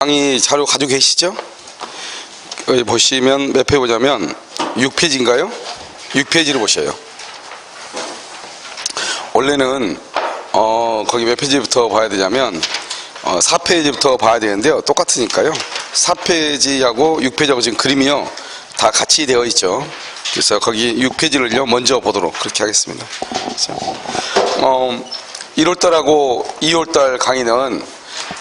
강의 자료 가지고 계시죠? 여기 보시면 몇 페이지 보자면 6페이지인가요? 6페이지를 보셔요. 원래는 거기 몇 페이지부터 봐야 되냐면 4페이지부터 봐야 되는데요. 똑같으니까요. 4페이지하고 6페이지하고 지금 그림이요 다 같이 되어 있죠. 그래서 거기 6페이지를요 먼저 보도록 그렇게 하겠습니다. 1월달하고 2월달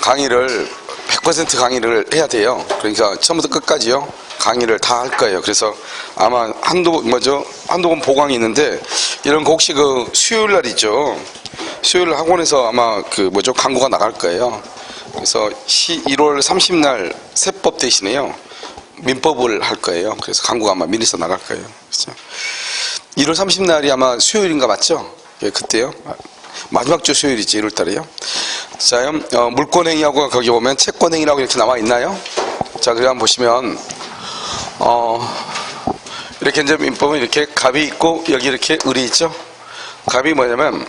강의를 100% 강의를 해야 돼요. 그러니까 처음부터 끝까지요 강의를 다 할 거예요. 그래서 아마 한두 번 보강이 있는데 이런 거 혹시 그 수요일 날 있죠. 수요일 학원에서 아마 광고가 나갈 거예요. 그래서 1월 30날 세법 대신에요 민법을 할 거예요. 그래서 광고가 아마 미리서 나갈 거예요. 그렇죠? 1월 30날이 아마 수요일인가 맞죠? 예, 그때요. 마지막 주 수요일이지 1월 달에요. 자, 물권행위하고 거기 보면 채권행위라고 이렇게 나와 있나요? 자, 그래 한번 보시면 이렇게 이제 민법은 이렇게 갑이 있고 여기 이렇게 을이 있죠. 갑이 뭐냐면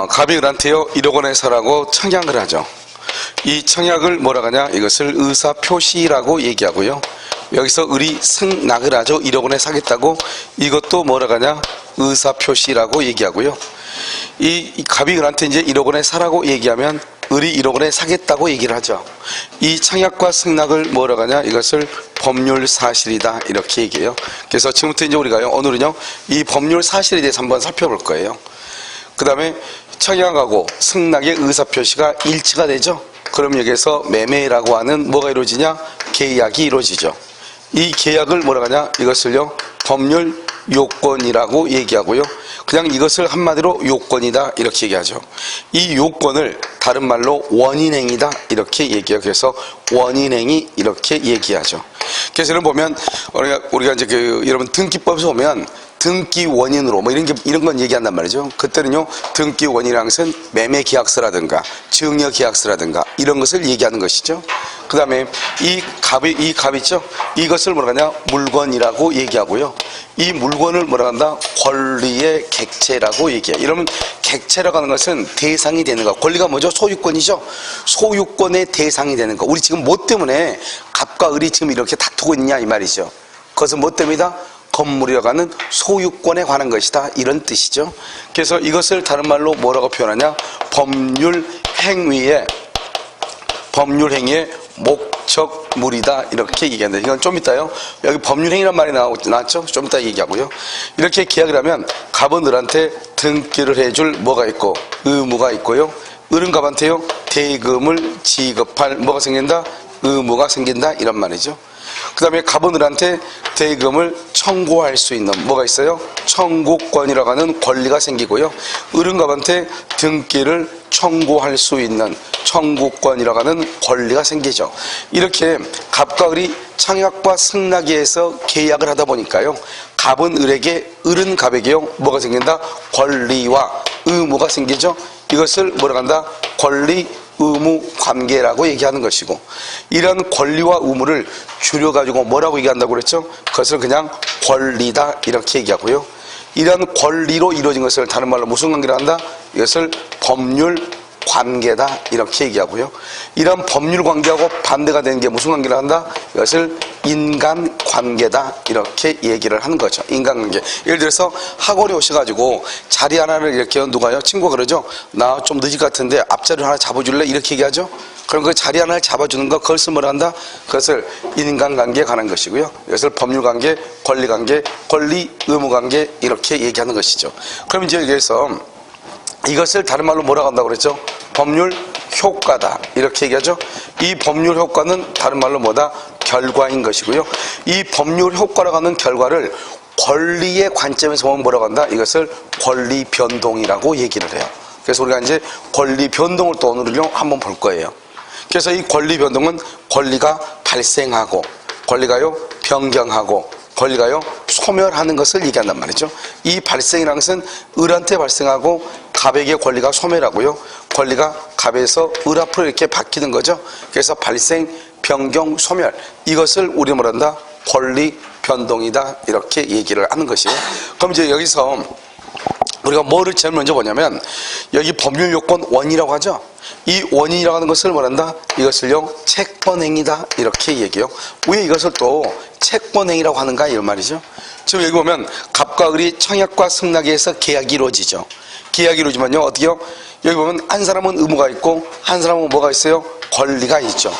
갑이 을한테요 1억 원의 사라고 청약을 하죠. 이 청약을 뭐라고 하냐, 이것을 의사표시라고 얘기하고요. 여기서 을이 승낙을 하죠. 1억 원에 사겠다고. 이것도 뭐라고 하냐, 의사표시라고 얘기하고요. 이 갑이 을한테 이제 1억 원에 사라고 얘기하면 을이 1억 원에 사겠다고 얘기를 하죠. 이 청약과 승낙을 뭐라고 하냐, 이것을 법률 사실이다 이렇게 얘기해요. 그래서 지금부터 이제 우리가요 오늘은요 이 법률 사실에 대해서 한번 살펴볼 거예요. 그 다음에 청약하고 승낙의 의사표시가 일치가 되죠. 그럼 여기에서 매매라고 하는 뭐가 이루어지냐, 계약이 이루어지죠. 이 계약을 뭐라고 하냐, 이것을요 법률 요건이라고 얘기하고요. 그냥 이것을 한마디로 요건이다 이렇게 얘기하죠. 이 요건을 다른 말로 원인행위다 이렇게 얘기해요. 그래서 원인행위 이렇게 얘기하죠. 그래서 여러분 보면 우리가 이제 여러분 등기법에서 보면 등기 원인으로 뭐 이런 건 얘기한단 말이죠. 그때는요 등기 원인이라는 것은 매매 계약서라든가 증여 계약서라든가 이런 것을 얘기하는 것이죠. 그 다음에 이 갑 있죠. 이것을 뭐라 하냐, 물건이라고 얘기하고요. 이 물건을 뭐라 한다, 권리의 객체라고 얘기해요. 이러면 객체라고 하는 것은 대상이 되는 거. 권리가 뭐죠? 소유권이죠. 소유권의 대상이 되는 거. 우리 지금 뭐 때문에 갑과 을이 지금 이렇게 다투고 있냐 이 말이죠. 그것은 뭐 때문이다? 건물이라고 하는 소유권에 관한 것이다 이런 뜻이죠. 그래서 이것을 다른 말로 뭐라고 표현하냐, 법률 행위의 목적물이다 이렇게 얘기한다. 이건 좀 이따요 여기 법률행위란 말이 나왔죠. 좀 이따 얘기하고요. 이렇게 계약을 하면 갑은 을한테 등기를 해줄 뭐가 있고 의무가 있고요. 을은 갑한테요 대금을 지급할 뭐가 생긴다, 의무가 생긴다 이런 말이죠. 그 다음에 갑은 을한테 대금을 청구할 수 있는 뭐가 있어요, 청구권이라고 하는 권리가 생기고요. 을은 갑한테 등기를 청구할 수 있는 청구권이라고 하는 권리가 생기죠. 이렇게 갑과 을이 청약과 승낙에 의해서 계약을 하다 보니까요 갑은 을에게, 을은 갑에게요 뭐가 생긴다, 권리와 의무가 생기죠. 이것을 뭐라고 한다, 권리 의무 관계라고 얘기하는 것이고, 이런 권리와 의무를 줄여가지고 뭐라고 얘기한다고 그랬죠? 그것을 그냥 권리다 이렇게 얘기하고요. 이런 권리로 이루어진 것을 다른 말로 무슨 관계를 한다? 이것을 법률 관계다 이렇게 얘기하고요. 이런 법률 관계하고 반대가 되는 게 무슨 관계를 한다? 이것을 인간 관계다 이렇게 얘기를 하는 거죠. 인간관계. 예를 들어서 학원에 오셔가지고 자리 하나를 이렇게 누가요, 친구가 그러죠. 나 좀 늦을 것 같은데 앞자리를 하나 잡아줄래 이렇게 얘기하죠. 그럼 그 자리 하나를 잡아주는 거, 그것을 뭐라 한다? 그것을 인간관계에 관한 것이고요. 이것을 법률관계, 권리관계, 권리 의무관계 이렇게 얘기하는 것이죠. 그럼 이제 여기에서 이것을 다른 말로 뭐라고 한다고 그랬죠? 법률 효과다 이렇게 얘기하죠. 이 법률 효과는 다른 말로 뭐다? 결과인 것이고요. 이 법률 효과라고 하는 결과를 권리의 관점에서 보면 뭐라고 한다? 이것을 권리 변동이라고 얘기를 해요. 그래서 우리가 이제 권리 변동을 또 오늘은요 한번 볼 거예요. 그래서 이 권리 변동은 권리가 발생하고 권리가요 변경하고 권리가요 소멸하는 것을 얘기한단 말이죠. 이 발생이라는 것은 을한테 발생하고 갑에게 권리가 소멸하고요, 권리가 갑에서 을 앞으로 이렇게 바뀌는 거죠. 그래서 발생, 변경, 소멸, 이것을 우리 뭐란다? 권리 변동이다 이렇게 얘기를 하는 것이에요. 그럼 이제 여기서 우리가 뭐를 제일 먼저 보냐면 여기 법률 요건 원이라고 하죠. 이 원인이라고 하는 것을 뭐란다? 이것을요 채권행위다 이렇게 얘기해요. 왜 이것을 또 채권행위라고 하는가 이런 말이죠. 지금 여기 보면 갑과 을이 청약과 승낙에 의해서 계약이 이루어지죠. 계약이 이루어지면요 어떻게요? 여기 보면 한 사람은 의무가 있고 한 사람은 뭐가 있어요? 권리가 있죠.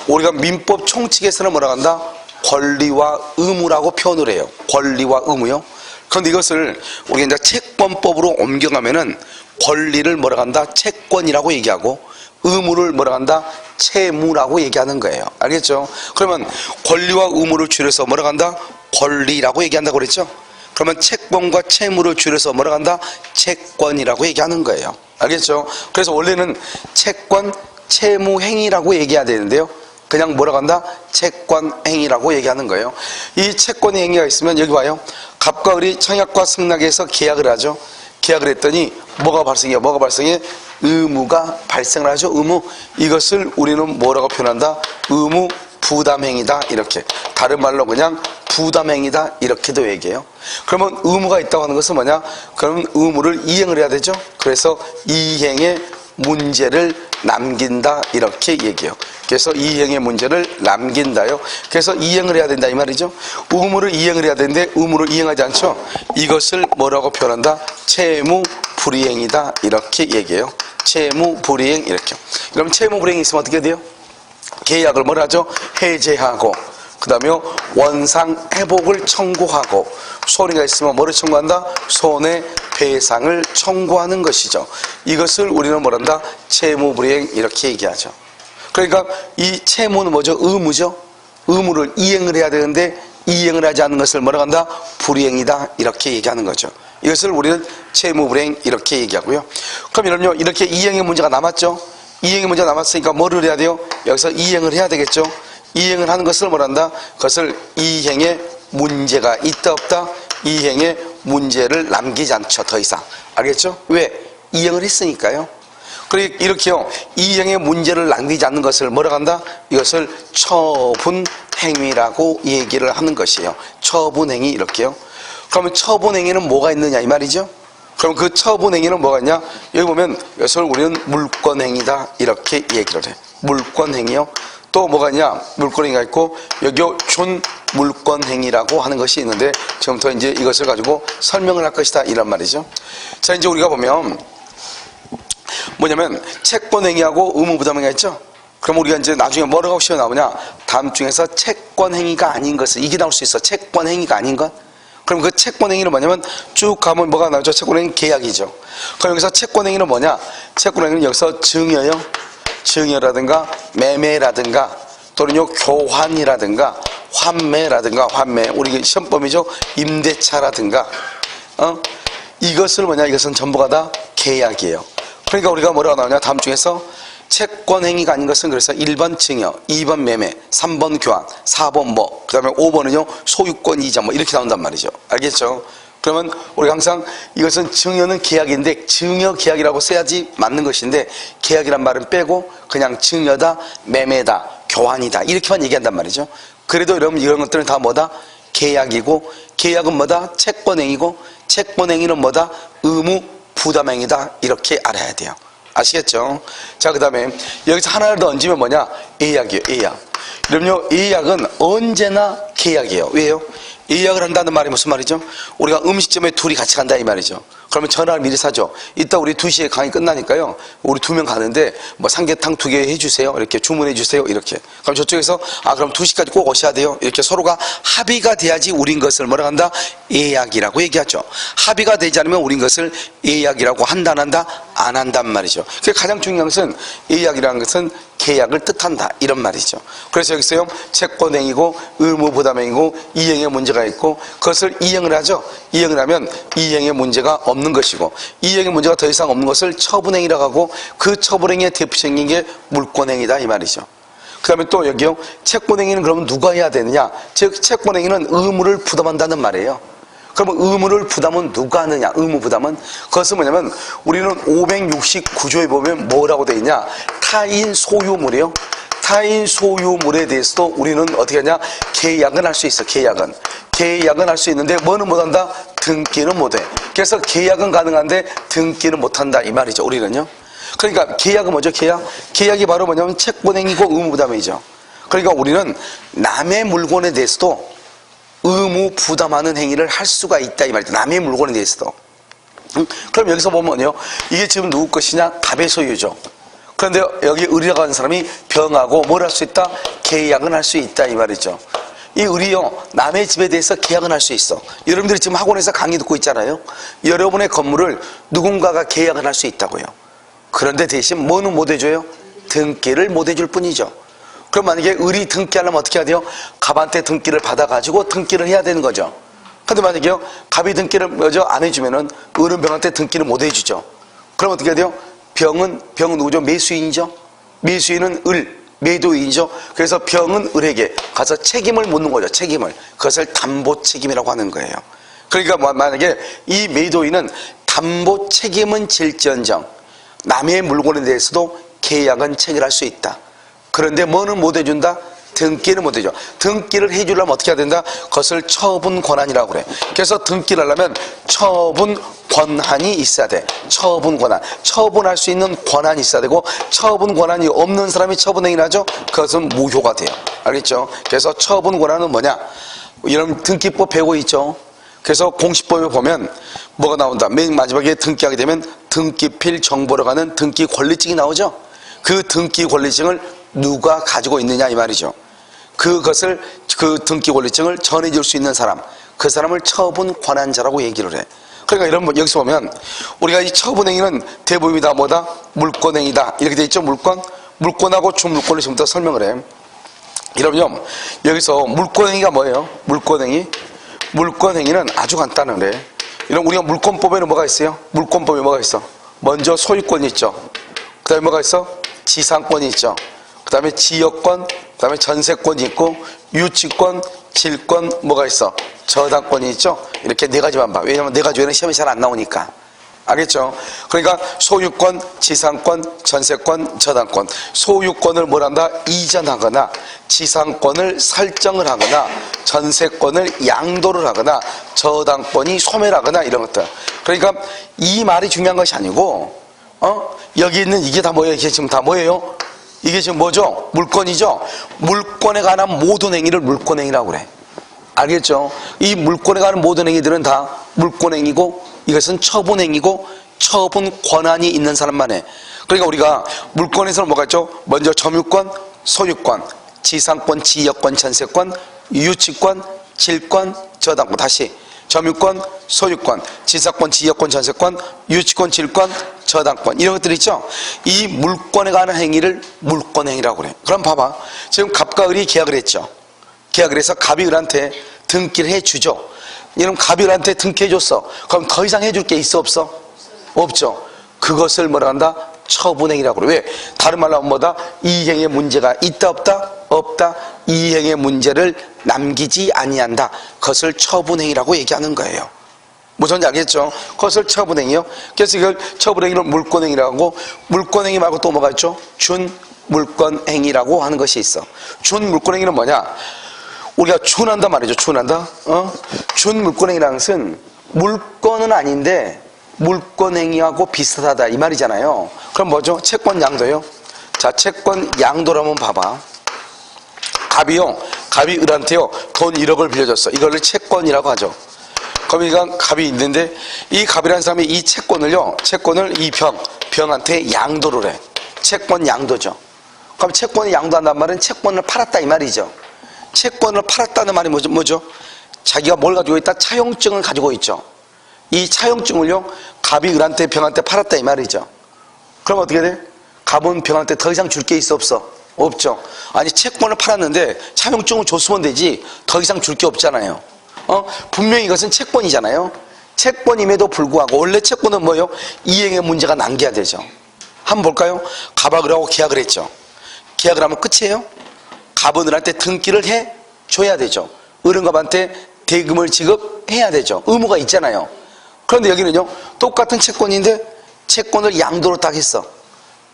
우리가 민법 총칙에서는 뭐라고 한다? 권리와 의무라고 표현을 해요. 권리와 의무요. 그런데 이것을 우리가 이제 채권법으로 옮겨가면은 권리를 뭐라고 한다? 채권이라고 얘기하고 의무를 뭐라고 한다? 채무라고 얘기하는 거예요. 알겠죠? 그러면 권리와 의무를 줄여서 뭐라고 한다? 권리라고 얘기한다고 그랬죠? 그러면 채권과 채무를 줄여서 뭐라고 한다? 채권이라고 얘기하는 거예요. 알겠죠? 그래서 원래는 채권, 채무 행위라고 얘기해야 되는데요. 그냥 뭐라고 한다? 채권 행위라고 얘기하는 거예요. 이 채권 행위가 있으면 여기 봐요. 갑과 을이 청약과 승낙에서 계약을 하죠. 계약을 했더니 뭐가 발생해요? 뭐가 발생해? 의무가 발생을 하죠. 의무. 이것을 우리는 뭐라고 표현한다? 의무 부담행위다 이렇게. 다른 말로 그냥 부담행위다 이렇게도 얘기해요. 그러면 의무가 있다고 하는 것은 뭐냐? 그러면 의무를 이행을 해야 되죠. 그래서 이행의 문제를 남긴다 이렇게 얘기해요. 그래서 이행의 문제를 남긴다요. 그래서 이행을 해야 된다 이 말이죠. 의무를 이행을 해야 되는데 의무를 이행하지 않죠. 이것을 뭐라고 표현한다? 채무 불이행이다 이렇게 얘기해요. 채무 불이행 이렇게. 그럼 채무 불이행이 있으면 어떻게 돼요? 계약을 뭐라 하죠? 해제하고 그 다음에 원상 회복을 청구하고 손해가 있으면 뭐를 청구한다? 손해배상을 청구하는 것이죠. 이것을 우리는 뭐란다? 채무불이행 이렇게 얘기하죠. 그러니까 이 채무는 뭐죠? 의무죠. 의무를 이행을 해야 되는데 이행을 하지 않는 것을 뭐라고 한다? 불이행이다 이렇게 얘기하는 거죠. 이것을 우리는 채무불이행 이렇게 얘기하고요. 그럼 이런요 이렇게 이행의 문제가 남았죠. 이행의 문제가 남았으니까 뭐를 해야 돼요? 여기서 이행을 해야 되겠죠. 이행을 하는 것을 뭐란다? 그것을 이행의 문제가 있다 없다? 이행의 문제를 남기지 않죠. 더 이상. 알겠죠? 왜? 이행을 했으니까요. 그러니까 이렇게요. 이행의 문제를 남기지 않는 것을 뭐라고 한다? 이것을 처분행위라고 얘기를 하는 것이에요. 처분행위 이렇게요. 그러면 처분행위는 뭐가 있느냐 이 말이죠. 그럼 그 처분행위는 뭐가 있냐? 여기 보면 이것을 우리는 물권행위다 이렇게 얘기를 해. 물권행위요. 또 뭐가 있냐? 물권행위가 있고 여기요 준물권행위라고 하는 것이 있는데 지금부터 이제 이것을 가지고 설명을 할 것이다 이란 말이죠. 자 이제 우리가 보면 뭐냐면 채권행위하고 의무부담행위가 있죠. 그럼 우리가 이제 나중에 뭐라고 시험에 나오냐? 다음 중에서 채권행위가 아닌 것을 이게 나올 수 있어. 채권행위가 아닌 것. 그럼 그 채권행위는 뭐냐면 쭉 가면 뭐가 나오죠? 채권행위 계약이죠. 그럼 여기서 채권행위는 뭐냐? 채권행위는 여기서 증여요. 증여라든가 매매라든가 또는요 교환이라든가 환매라든가 환매 우리 시험범위죠. 임대차라든가 이것을 뭐냐? 이것은 전부가 다 계약이에요. 그러니까 우리가 뭐라고 나오냐? 다음 중에서 채권행위가 아닌 것은 그래서 1번 증여, 2번 매매, 3번 교환, 4번 뭐, 그 다음에 5번은요, 소유권 이자 뭐 이렇게 나온단 말이죠. 알겠죠? 그러면 우리가 항상 이것은 증여는 계약인데 증여 계약이라고 써야지 맞는 것인데 계약이란 말은 빼고 그냥 증여다, 매매다, 교환이다 이렇게만 얘기한단 말이죠. 그래도 여러분 이런 것들은 다 뭐다? 계약이고 계약은 뭐다? 채권행위고 채권행위는 뭐다? 의무 부담행위다 이렇게 알아야 돼요. 아시겠죠? 자, 그 다음에 여기서 하나를 더 얹으면 뭐냐? 예약이에요. 예약. 그럼요 예약은 언제나 계약이에요. 왜요? 예약을 한다는 말이 무슨 말이죠? 우리가 음식점에 둘이 같이 간다 이 말이죠. 그러면 전화를 미리 사죠. 이따 우리 2시에 강의 끝나니까요 우리 2명 가는데 뭐 삼계탕 2개 해주세요 이렇게 주문해 주세요 이렇게. 그럼 저쪽에서 그럼 2시까지 꼭 오셔야 돼요 이렇게 서로가 합의가 돼야지 우린 것을 뭐라 한다? 예약이라고 얘기하죠. 합의가 되지 않으면 우린 것을 예약이라고 한다 안 한다? 안 한단 말이죠. 그래서 가장 중요한 것은 예약이라는 것은 계약을 뜻한다 이런 말이죠. 그래서 여기서요 채권행위고 의무부담행위고 이행의 문제가 있고 그것을 이행을 하죠. 이행을 하면 이행의 문제가 없는 것이고 이행의 문제가 더 이상 없는 것을 처분행위라고 하고 그 처분행위의 대표적인 게 물권행위다 이 말이죠. 그 다음에 또 여기요 채권행위는 그러면 누가 해야 되느냐? 즉 채권행위는 의무를 부담한다는 말이에요. 그러면 의무를 부담은 누가 하느냐? 의무 부담은 그것은 뭐냐면 우리는 569조에 보면 뭐라고 되어 있냐? 타인 소유물이요. 타인 소유물에 대해서도 우리는 어떻게 하냐? 계약은 할 수 있어. 계약은 할 수 있는데 뭐는 못한다? 등기는 못해. 그래서 계약은 가능한데 등기는 못한다 이 말이죠. 우리는요. 그러니까 계약은 뭐죠? 계약이 바로 뭐냐면 채권행위고 의무부담이죠. 그러니까 우리는 남의 물건에 대해서도 의무 부담하는 행위를 할 수가 있다 이 말이죠. 남의 물건에 대해서도. 그럼 여기서 보면요, 이게 지금 누구 것이냐? 갑의 소유죠. 그런데 여기 의리라고 하는 사람이 병하고 뭘 할 수 있다? 계약은 할 수 있다 이 말이죠. 이 의리요, 남의 집에 대해서 계약은 할 수 있어. 여러분들이 지금 학원에서 강의 듣고 있잖아요. 여러분의 건물을 누군가가 계약을 할 수 있다고요. 그런데 대신 뭐는 못 해줘요? 등기를 못 해줄 뿐이죠. 그럼 만약에 의리 등기하려면 어떻게 해야 돼요? 갑한테 등기를 받아가지고 등기를 해야 되는 거죠. 근데 만약에요, 갑이 등기를 먼저 안 해주면은 의는 병한테 등기를 못 해주죠. 그럼 어떻게 해야 돼요? 병은 누구죠? 매수인이죠. 매수인은 매도인이죠. 그래서 병은 을에게 가서 책임을 묻는 거죠. 책임을. 그것을 담보 책임이라고 하는 거예요. 그러니까 만약에 이 매도인은 담보 책임은 질지언정 남의 물건에 대해서도 계약은 체결할 수 있다. 그런데 뭐는 못 해준다? 등기는 못 해줘. 등기를 해주려면 어떻게 해야 된다? 그것을 처분 권한이라고 그래. 그래서 등기를 하려면 처분 권한이 있어야 돼. 처분 권한. 처분할 수 있는 권한이 있어야 되고, 처분 권한이 없는 사람이 처분행위를 하죠? 그것은 무효가 돼요. 알겠죠? 그래서 처분 권한은 뭐냐? 이런 등기법 배우고 있죠? 그래서 공시법에 보면 뭐가 나온다? 맨 마지막에 등기하게 되면 등기필 정보로 가는 등기 권리증이 나오죠? 그 등기 권리증을 누가 가지고 있느냐 이 말이죠. 그 등기 권리증을 전해줄 수 있는 사람, 그 사람을 처분 권한자라고 얘기를 해. 그러니까 이런 여기서 보면 우리가 이 처분행위는 대부분이 다 뭐다? 물권행위다 이렇게 돼 있죠. 물권하고 준물권을 지금부터 설명을 해. 이러면 여기서 물권행위가 뭐예요? 물권행위는 아주 간단한데, 이런 우리가 물권법에는 뭐가 있어요? 물권법에 뭐가 있어? 먼저 소유권이 있죠. 그 다음에 뭐가 있어? 지상권이 있죠. 그 다음에 지역권, 그 다음에 전세권이 있고, 유치권, 질권, 뭐가 있어? 저당권이 있죠. 이렇게 네 가지만 봐. 왜냐면 네 가지 외에는 시험이 잘 안 나오니까. 알겠죠? 그러니까 소유권, 지상권, 전세권, 저당권. 소유권을 뭘 한다? 이전하거나, 지상권을 설정을 하거나, 전세권을 양도를 하거나, 저당권이 소멸하거나 이런 것들. 그러니까 이 말이 중요한 것이 아니고, 여기 있는 이게 다 뭐예요? 이게 지금 다 뭐예요? 이게 지금 뭐죠? 물권이죠? 물권에 관한 모든 행위를 물권행위라고 그래. 알겠죠? 이 물권에 관한 모든 행위들은 다 물권행위고, 이것은 처분행위고, 처분 권한이 있는 사람만 해. 그러니까 우리가 물권에서는 뭐가 있죠? 먼저 점유권, 소유권, 지상권, 지역권, 전세권, 유치권, 질권, 저당권. 다시 점유권, 소유권, 지상권, 지역권, 전세권, 유치권, 질권, 저당권 이런 것들이 있죠. 이 물권에 관한 행위를 물권행위라고 그래. 그럼 봐봐. 지금 갑과 을이 계약을 했죠. 계약을 해서 갑이 을한테 등기를 해주죠. 이런 갑이 을한테 등기해줬어. 그럼 더 이상 해줄 게 있어 없어? 없죠. 그것을 뭐라 한다? 처분행위라고 그래. 왜? 다른 말로 하면 뭐다? 이행에 문제가 있다 없다? 없다. 이행의 문제를 남기지 아니한다. 그것을 처분행위라고 얘기하는 거예요. 무슨 알겠죠? 그것을 처분행위요. 그래서 이걸 처분행위를 물권행위라고 하고, 물권행위 말고 또 뭐가 있죠? 준물권행위라고 하는 것이 있어. 준물권행위는 뭐냐? 우리가 준한다 말이죠. 준한다. 준물권행위라는 것은 물권은 아닌데 물권행위하고 비슷하다 이 말이잖아요. 그럼 뭐죠? 채권 양도요. 자, 채권 양도라면 봐봐. 갑이 을한테요 돈 1억을 빌려줬어. 이걸 채권이라고 하죠. 그러니까 갑이 있는데 이 갑이라는 사람이 이 채권을 이 병한테 양도를 해. 채권 양도죠. 그럼 채권을 양도한다는 말은 채권을 팔았다 이 말이죠. 채권을 팔았다는 말이 뭐죠? 자기가 뭘 가지고 있다? 차용증을 가지고 있죠. 이 차용증을요 갑이 을한테 병한테 팔았다 이 말이죠. 그럼 어떻게 돼? 갑은 병한테 더 이상 줄 게 있어 없어? 없죠. 아니 채권을 팔았는데 차용증을 줬으면 되지 더 이상 줄 게 없잖아요. 분명히 이것은 채권이잖아요. 채권임에도 불구하고 원래 채권은 뭐예요? 이행의 문제가 남겨야 되죠. 한번 볼까요? 갑하고 을하고 계약을 했죠. 계약을 하면 끝이에요. 갑은 을한테 등기를 해줘야 되죠. 을은 갑한테 대금을 지급해야 되죠. 의무가 있잖아요. 그런데 여기는요 똑같은 채권인데 채권을 양도로 딱 했어.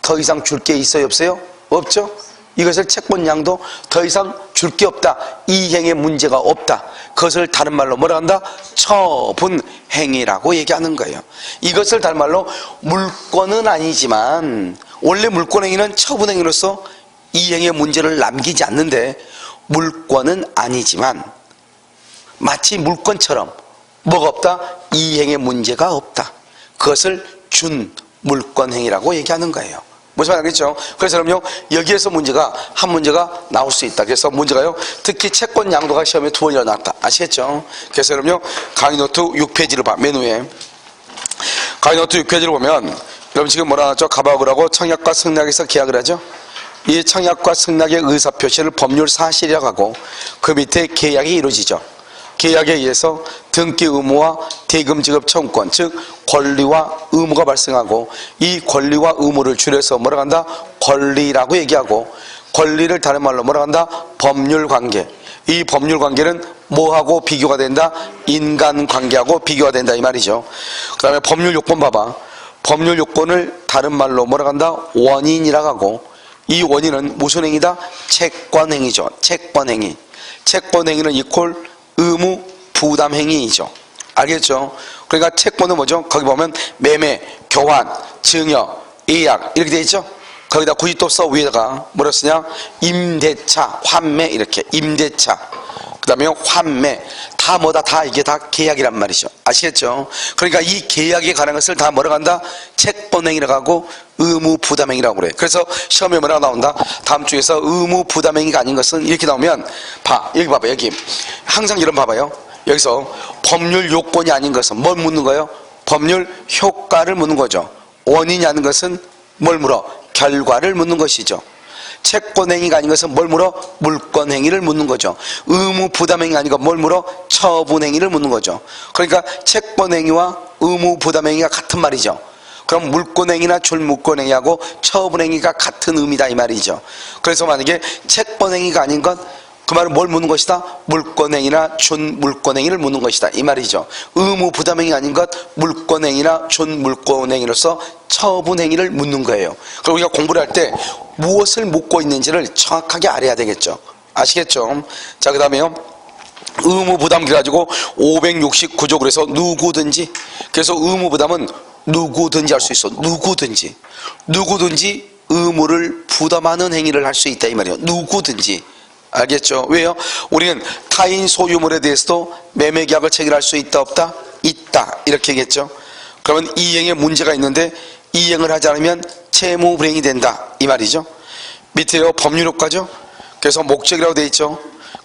더 이상 줄 게 있어요 없어요? 없죠. 이것을 채권량도 더 이상 줄 게 없다. 이행에 문제가 없다. 그것을 다른 말로 뭐라 한다? 처분행위라고 얘기하는 거예요. 이것을 다른 말로 물권은 아니지만 원래 물권행위는 처분행위로서 이행의 문제를 남기지 않는데 물권은 아니지만 마치 물권처럼 뭐가 없다? 이행의 문제가 없다. 그것을 준 물권행위라고 얘기하는 거예요. 무슨 말 알겠죠? 그래서 그럼요, 여기에서 한 문제가 나올 수 있다. 그래서 문제가요, 특히 채권 양도가 시험에 2번이나 나왔다. 아시겠죠? 그래서 그럼요, 강의 노트 6페이지를 봐. 맨 위에. 강의 노트 6페이지를 보면, 여러분 지금 뭐라 하죠? 갑학을 하고 청약과 승낙에서 계약을 하죠? 이 청약과 승낙의 의사표시를 법률 사실이라고 하고, 그 밑에 계약이 이루어지죠. 계약에 의해서 등기 의무와 대금 지급 청구권, 즉 권리와 의무가 발생하고, 이 권리와 의무를 줄여서 뭐라고 한다? 권리라고 얘기하고, 권리를 다른 말로 뭐라고 한다? 법률관계. 이 법률관계는 뭐하고 비교가 된다? 인간관계하고 비교가 된다 이 말이죠. 그 다음에 법률요건 봐봐. 법률요건을 다른 말로 뭐라고 한다? 원인이라고 하고, 이 원인은 무슨 행위다? 채권행위죠. 채권행위. 채권행위는 이퀄 의무 부담행위이죠. 알겠죠? 그러니까 채권은 뭐죠? 거기 보면 매매, 교환, 증여, 예약 이렇게 돼 있죠? 거기다 굳이 또 써 위에다가 뭐라 쓰냐? 임대차, 환매 이렇게 임대차, 그 다음에 환매 다 뭐다? 다 이게 다 계약이란 말이죠. 아시겠죠? 그러니까 이 계약에 관한 것을 다 뭐라고 한다? 채권행위라고 하고 의무 부담행위라고 그래. 그래서 시험에 뭐라고 나온다? 다음 주에서 의무 부담행위가 아닌 것은 이렇게 나오면 여기 봐봐. 여기 항상 이런 봐봐요. 여기서 법률 요건이 아닌 것은 뭘 묻는 거예요? 법률 효과를 묻는 거죠. 원인이 아닌 것은 뭘 물어? 결과를 묻는 것이죠. 채권행위가 아닌 것은 뭘 물어? 물권행위를 묻는 거죠. 의무 부담행위가 아닌 건 뭘 물어? 처분행위를 묻는 거죠. 그러니까 채권행위와 의무 부담행위가 같은 말이죠. 그럼 물권행위나 줄물권행위하고 처분행위가 같은 의미다 이 말이죠. 그래서 만약에 채권행위가 아닌 건 그 말은 뭘 묻는 것이다? 물권행위나 준물권행위를 묻는 것이다 이 말이죠. 의무 부담행위가 아닌 것 물권행위나 준물권행위로서 처분행위를 묻는 거예요. 그리고 우리가 공부를 할 때 무엇을 묻고 있는지를 정확하게 알아야 되겠죠. 아시겠죠? 자, 그 다음에요, 의무부담 그래가지고 569조 그래서 누구든지, 그래서 의무부담은 누구든지 할 수 있어. 누구든지 의무를 부담하는 행위를 할 수 있다 이 말이에요. 누구든지. 알겠죠? 왜요? 우리는 타인 소유물에 대해서도 매매계약을 체결할 수 있다 없다? 있다 이렇게 얘기했죠. 그러면 이행에 문제가 있는데 이행을 하지 않으면 채무불이행이 된다 이 말이죠. 밑에요 법률효과죠. 그래서 목적이라고 되어 있죠.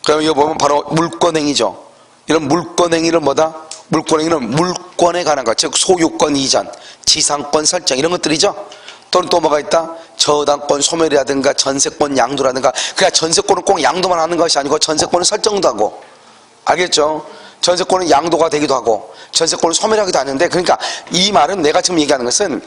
그러면 이거 보면 바로 물권행위죠. 이런 물권행위를 뭐다? 물권행위는 물권에 관한 것, 즉 소유권 이전, 지상권 설정 이런 것들이죠. 또는 또 뭐가 있다? 저당권 소멸이라든가 전세권 양도라든가. 그냥 전세권은 꼭 양도만 하는 것이 아니고 전세권은 설정도 하고. 알겠죠? 전세권은 양도가 되기도 하고 전세권을 소멸하기도 하는데, 그러니까 이 말은 내가 지금 얘기하는 것은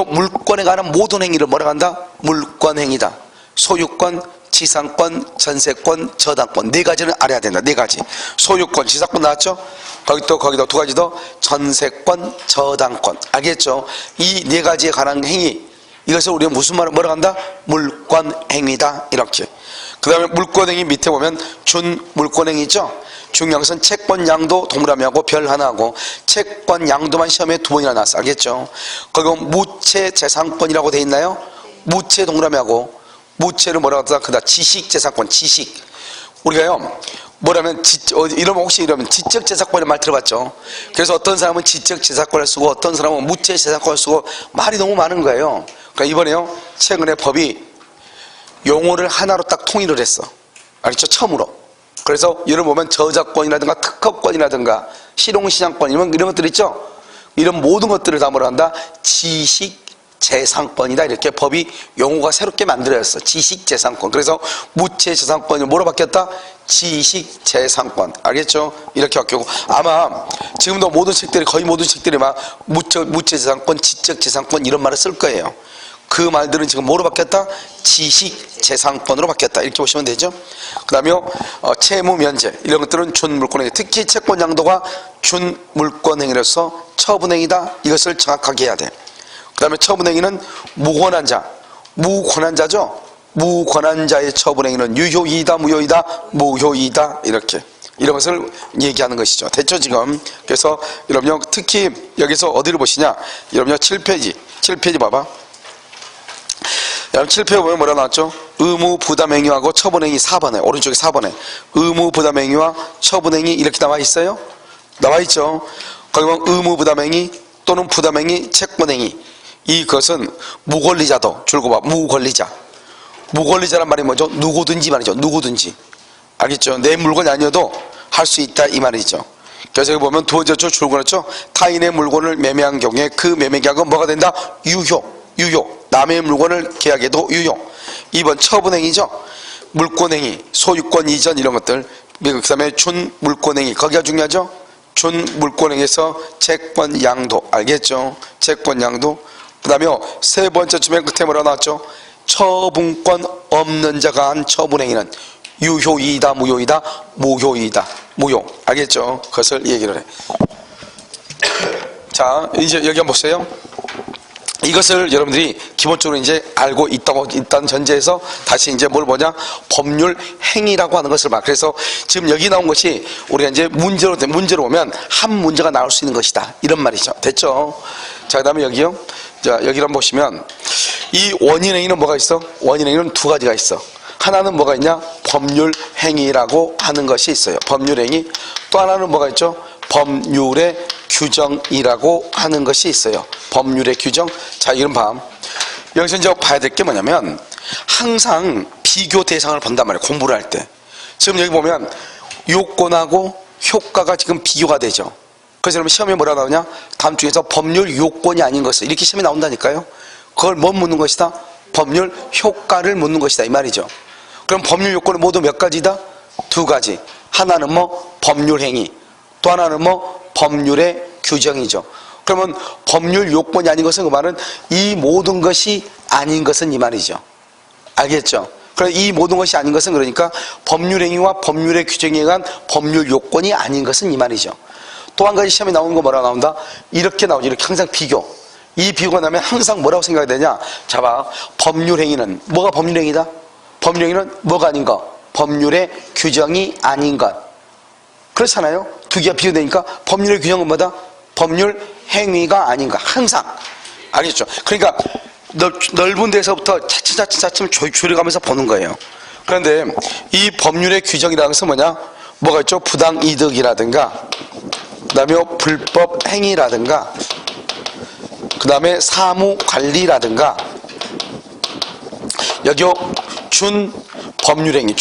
물권에 관한 모든 행위를 뭐라고 한다? 물권행위다. 소유권, 지상권, 전세권, 저당권 네 가지는 알아야 된다. 네 가지. 소유권, 지상권 나왔죠? 거기다 두 가지 더 전세권, 저당권. 알겠죠? 이 네 가지에 관한 행위, 이것을 우리가 무슨 말을 뭐라고 한다? 물권행위다 이렇게. 그 다음에 물권행위 밑에 보면 준물권행위죠. 중요한 것은 채권양도 동그라미 하고 별 하나 하고, 채권양도만 시험에 2번이나 나왔어. 알겠죠? 거기 무채재산권이라고 돼 있나요? 무채 동그라미 하고, 무채를 뭐라고 하다? 그다 지식재산권, 지식. 우리가요, 뭐라면 이러면 혹시 이러면 지적재산권이라는 말 들어봤죠? 그래서 어떤 사람은 지적재산권을 쓰고 어떤 사람은 무채재산권을 쓰고 말이 너무 많은 거예요. 그러니까 이번에요, 최근에 법이 용어를 하나로 딱 통일을 했어. 알겠죠? 처음으로. 그래서 예를 보면 저작권이라든가 특허권이라든가 실용시장권 이런 것들 있죠? 이런 모든 것들을 다 뭐라 한다? 지식재산권이다 이렇게 법이 용어가 새롭게 만들어졌어. 지식재산권. 그래서 무채재산권이 뭐로 바뀌었다? 지식재산권. 알겠죠? 이렇게 바뀌고, 아마 지금도 모든 책들이, 거의 모든 책들이 막 무채재산권, 지적재산권 이런 말을 쓸 거예요. 그 말들은 지금 뭐로 바뀌었다? 지식재산권으로 바뀌었다 이렇게 보시면 되죠. 그 다음에 채무면제 이런 것들은 준물권행위, 특히 채권양도가 준물권행위로서 처분행위다 이것을 정확하게 해야 돼. 그 다음에 처분행위는 무권한자죠. 무권한자의 처분행위는 유효이다, 무효이다, 무효이다, 이렇게. 이런 것을 얘기하는 것이죠. 됐죠, 지금? 그래서 여러분요, 특히 여기서 어디를 보시냐? 여러분요, 7페이지 봐봐. 여러분 7페이지 보면 뭐라 나왔죠? 의무 부담행위하고 처분행위 4번에, 오른쪽에 4번에 의무 부담행위와 처분행위 이렇게 나와 있어요? 나와 있죠. 거기 보면 의무 부담행위 또는 부담행위, 채권행위, 이것은 무권리자도 줄고 봐. 무권리자란 말이 뭐죠? 누구든지 말이죠. 누구든지. 알겠죠? 내 물건이 아니어도 할 수 있다 이 말이죠. 그래서 여기 보면 두 번째 줄 줄고 그랬죠? 타인의 물건을 매매한 경우에 그 매매 계약은 뭐가 된다? 유효. 남의 물건을 계약해도 유효. 2번 처분행위죠. 물권행위, 소유권 이전 이런 것들. 그 다음에 준물권행위, 거기가 중요하죠. 준물권행위에서 채권 양도, 알겠죠? 채권 양도. 그 다음에 세 번째 주면 끝에 뭐라 나왔죠? 처분권 없는 자가 한 처분행위는 유효이다, 무효이다, 무효이다, 무효. 알겠죠? 그것을 얘기를 해. 자, 이제 여기 한번 보세요. 이것을 여러분들이 기본적으로 이제 알고 있다는 전제에서 다시 이제 뭘 보냐? 법률 행위라고 하는 것을 봐. 그래서 지금 여기 나온 것이 우리가 이제 문제로 보면 한 문제가 나올 수 있는 것이다. 이런 말이죠. 됐죠? 자, 그 다음에 여기요. 자, 여기를 한번 보시면 이 원인행위는 뭐가 있어? 원인행위는 두 가지가 있어. 하나는 뭐가 있냐? 법률 행위라고 하는 것이 있어요. 법률 행위. 또 하나는 뭐가 있죠? 법률의 규정이라고 하는 것이 있어요. 법률의 규정. 자, 이런 봐. 여기서 이제 봐야 될 게 뭐냐면 항상 비교 대상을 본단 말이에요. 공부를 할 때. 지금 여기 보면 요건하고 효과가 지금 비교가 되죠. 그래서 여러분 시험에 뭐라 나오냐? 다음 중에서 법률 요건이 아닌 것을 이렇게 시험에 나온다니까요. 그걸 뭐 묻는 것이다? 법률 효과를 묻는 것이다 이 말이죠. 그럼 법률 요건은 모두 몇 가지다? 두 가지. 하나는 뭐 법률 행위, 또 하나는 뭐 법률의 규정이죠. 그러면 법률 요건이 아닌 것은 그 말은 이 모든 것이 아닌 것은 이 말이죠. 알겠죠? 그래서 이 모든 것이 아닌 것은 그러니까 법률 행위와 법률의 규정에 의한 법률 요건이 아닌 것은 이 말이죠. 또 한 가지 시험에 나오는 거 뭐라 나온다? 이렇게 나오죠. 이렇게 항상 비교. 이 비교가 나면 항상 뭐라고 생각이 되냐? 자 봐. 법률 행위는 뭐가 법률 행위다? 법률 행위는 뭐가 아닌 것? 법률의 규정이 아닌 것. 그렇잖아요? 두 개가 비교되니까 법률의 규정은 뭐다? 법률 행위가 아닌 것. 항상. 알겠죠? 그러니까 넓은 데서부터 차츰 줄여가면서 보는 거예요. 그런데 이 법률의 규정이라는 것은 뭐냐? 뭐가 있죠? 부당이득이라든가 그 다음에 불법 행위라든가 그 다음에 사무관리라든가 여기요 준법률행위,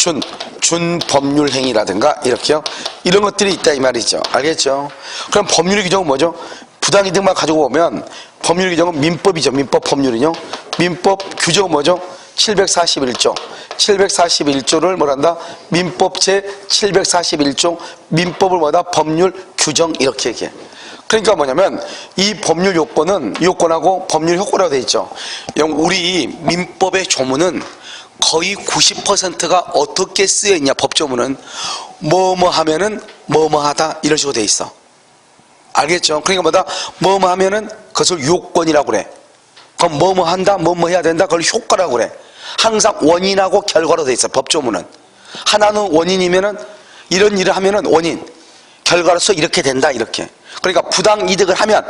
준법률행위라든가 이렇게요. 이런 것들이 있다 이 말이죠. 알겠죠? 그럼 법률의 규정은 뭐죠? 부당이득만 가지고 보면 법률의 규정은 민법이죠. 민법 법률은요. 민법 규정은 뭐죠? 741조. 741조를 뭐란다? 민법 제 741조 민법을 뭐다? 법률 규정 이렇게 얘기해. 그러니까 뭐냐면 이 법률 요건하고 법률 효과라고 되어 있죠. 우리 민법의 조문은 거의 90%가 어떻게 쓰여 있냐? 법조문은 뭐뭐 하면은 뭐뭐 하다 이런 식으로 되어 있어. 알겠죠? 그러니까 뭐다? 뭐뭐 하면은 그것을 요건이라고 그래. 그럼 뭐뭐 한다, 뭐뭐 해야 된다, 그걸 효과라고 그래. 항상 원인하고 결과로 되어 있어. 법조문은 하나는 원인이면은 이런 일을 하면은 원인, 결과로서 이렇게 된다 이렇게. 그러니까 부당 이득을 하면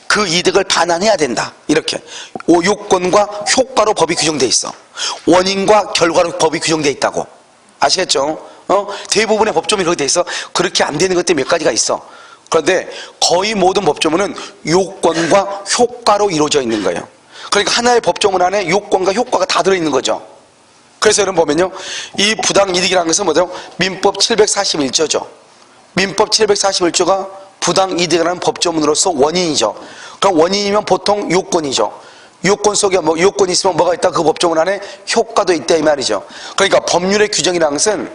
그 이득을 반환해야 된다 이렇게. 요건과 효과로 법이 규정되어 있어. 원인과 결과로 법이 규정되어 있다고. 아시겠죠? 대부분의 법조문이 그렇게 되어 있어. 그렇게 안 되는 것들이 몇 가지가 있어. 그런데 거의 모든 법조문은 요건과 효과로 이루어져 있는 거예요. 그러니까 하나의 법조문 안에 요건과 효과가 다 들어있는 거죠. 그래서 여러분 보면요, 이 부당이득이라는 것은 뭐죠? 민법 741조죠. 민법 741조가 부당이득이라는 법조문으로서 원인이죠. 그럼 원인이면 보통 요건이죠. 요건 속에 뭐 요건이 있으면 뭐가 있다? 그 법조문 안에 효과도 있다 이 말이죠. 그러니까 법률의 규정이라는 것은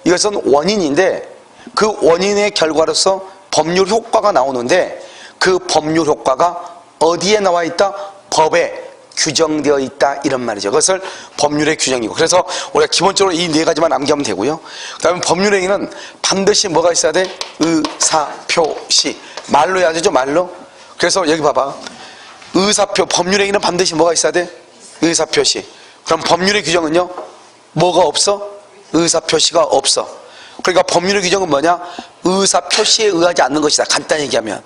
이것은 원인인데 그 원인의 결과로서 법률 효과가 나오는데 그 법률 효과가 어디에 나와 있다? 법에 규정되어 있다 이런 말이죠. 그것을 법률의 규정이고. 그래서 우리가 기본적으로 이 네 가지만 암기하면 되고요. 그 다음에 법률행위는 반드시 뭐가 있어야 돼? 의사표시. 말로 해야 되죠, 말로. 그래서 여기 봐봐. 의사표, 법률행위는 반드시 뭐가 있어야 돼? 의사표시. 그럼 법률의 규정은요? 뭐가 없어? 의사표시가 없어. 그러니까 법률의 규정은 뭐냐? 의사표시에 의하지 않는 것이다. 간단히 얘기하면.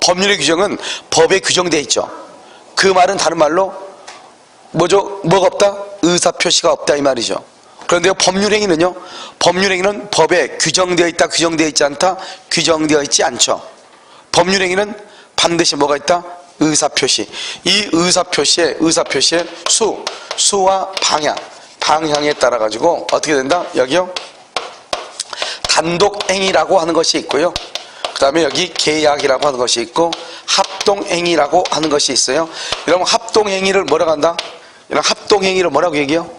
법률의 규정은 법에 규정되어 있죠. 그 말은 다른 말로 뭐죠? 뭐가 없다? 의사표시가 없다 이 말이죠. 그런데 법률행위는요? 법률행위는 법에 규정되어 있다, 규정되어 있지 않다, 규정되어 있지 않죠. 법률행위는 반드시 뭐가 있다? 의사표시. 이 의사표시의 수와 방향에 따라 가지고 어떻게 된다? 여기요? 단독행위라고 하는 것이 있고요. 그 다음에 여기 계약이라고 하는 것이 있고 합동행위라고 하는 것이 있어요. 여러분 합동행위를 뭐라고 한다? 이런 합동행위를 뭐라고 얘기해요?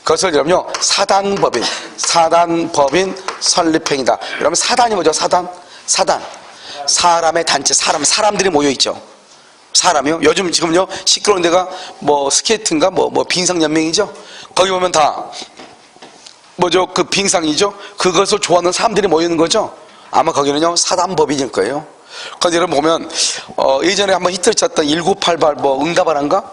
그것을 여러분요 사단법인 설립행위다. 여러분 사단이 뭐죠? 사단 사람의 단체, 사람들이 모여있죠. 사람이요. 요즘 지금요 시끄러운 데가 뭐 스케이트인가 뭐 빙상연맹이죠. 거기 보면 다 뭐죠? 그 빙상이죠. 그것을 좋아하는 사람들이 모이는 거죠. 아마 거기는요 사단법인일 거예요. 그런데 여러분 보면 예전에 한번 히트 쳤던 1988 뭐 응답하란가?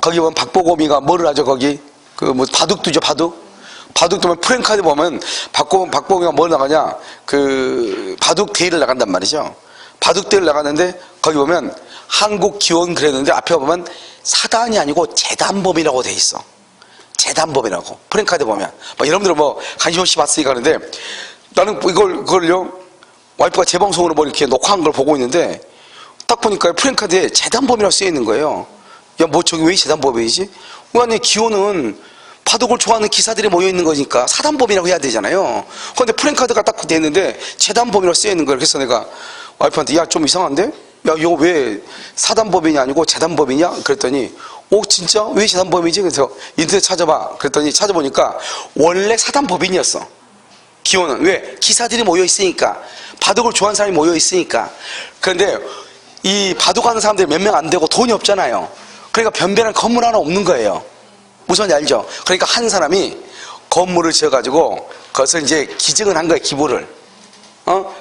거기 보면 박보검이가 뭐를 하죠? 거기 그 뭐 바둑 두죠. 바둑 두면 프랭카드 보면 박보검이가 뭘 나가냐? 그 바둑 대회를 나간단 말이죠. 바둑 대회를 나갔는데 거기 보면 한국 기원 그랬는데 앞에 보면 사단이 아니고 재단법이라고 돼 있어. 재단법이라고 프랭카드 보면 여러분들은 뭐 관심 없이 봤으니까 그러는데 나는 그걸요 와이프가 재방송으로 뭐 이렇게 녹화한 걸 보고 있는데 딱 보니까 프랭카드에 재단법이라고 쓰여 있는 거예요. 야, 뭐 저기 왜 재단법이지? 아니 기호는 바둑을 좋아하는 기사들이 모여 있는 거니까 사단법이라고 해야 되잖아요. 그런데 프랭카드가 딱 돼 있는데 재단법이라고 쓰여 있는 거예요. 그래서 내가 와이프한테 야, 좀 이상한데? 야, 이거 왜 사단법인이 아니고 재단법이냐? 그랬더니 진짜? 왜 재단법이지? 그래서 인터넷 찾아봐. 그랬더니 찾아보니까 원래 사단법인이었어. 기호는 왜? 기사들이 모여 있으니까, 바둑을 좋아하는 사람이 모여 있으니까. 그런데 이 바둑하는 사람들이 몇 명 안 되고 돈이 없잖아요. 그러니까 변변한 건물 하나 없는 거예요. 무슨 말인지 알죠? 그러니까 한 사람이 건물을 지어가지고 그것을 이제 기증을 한 거예요. 기부를.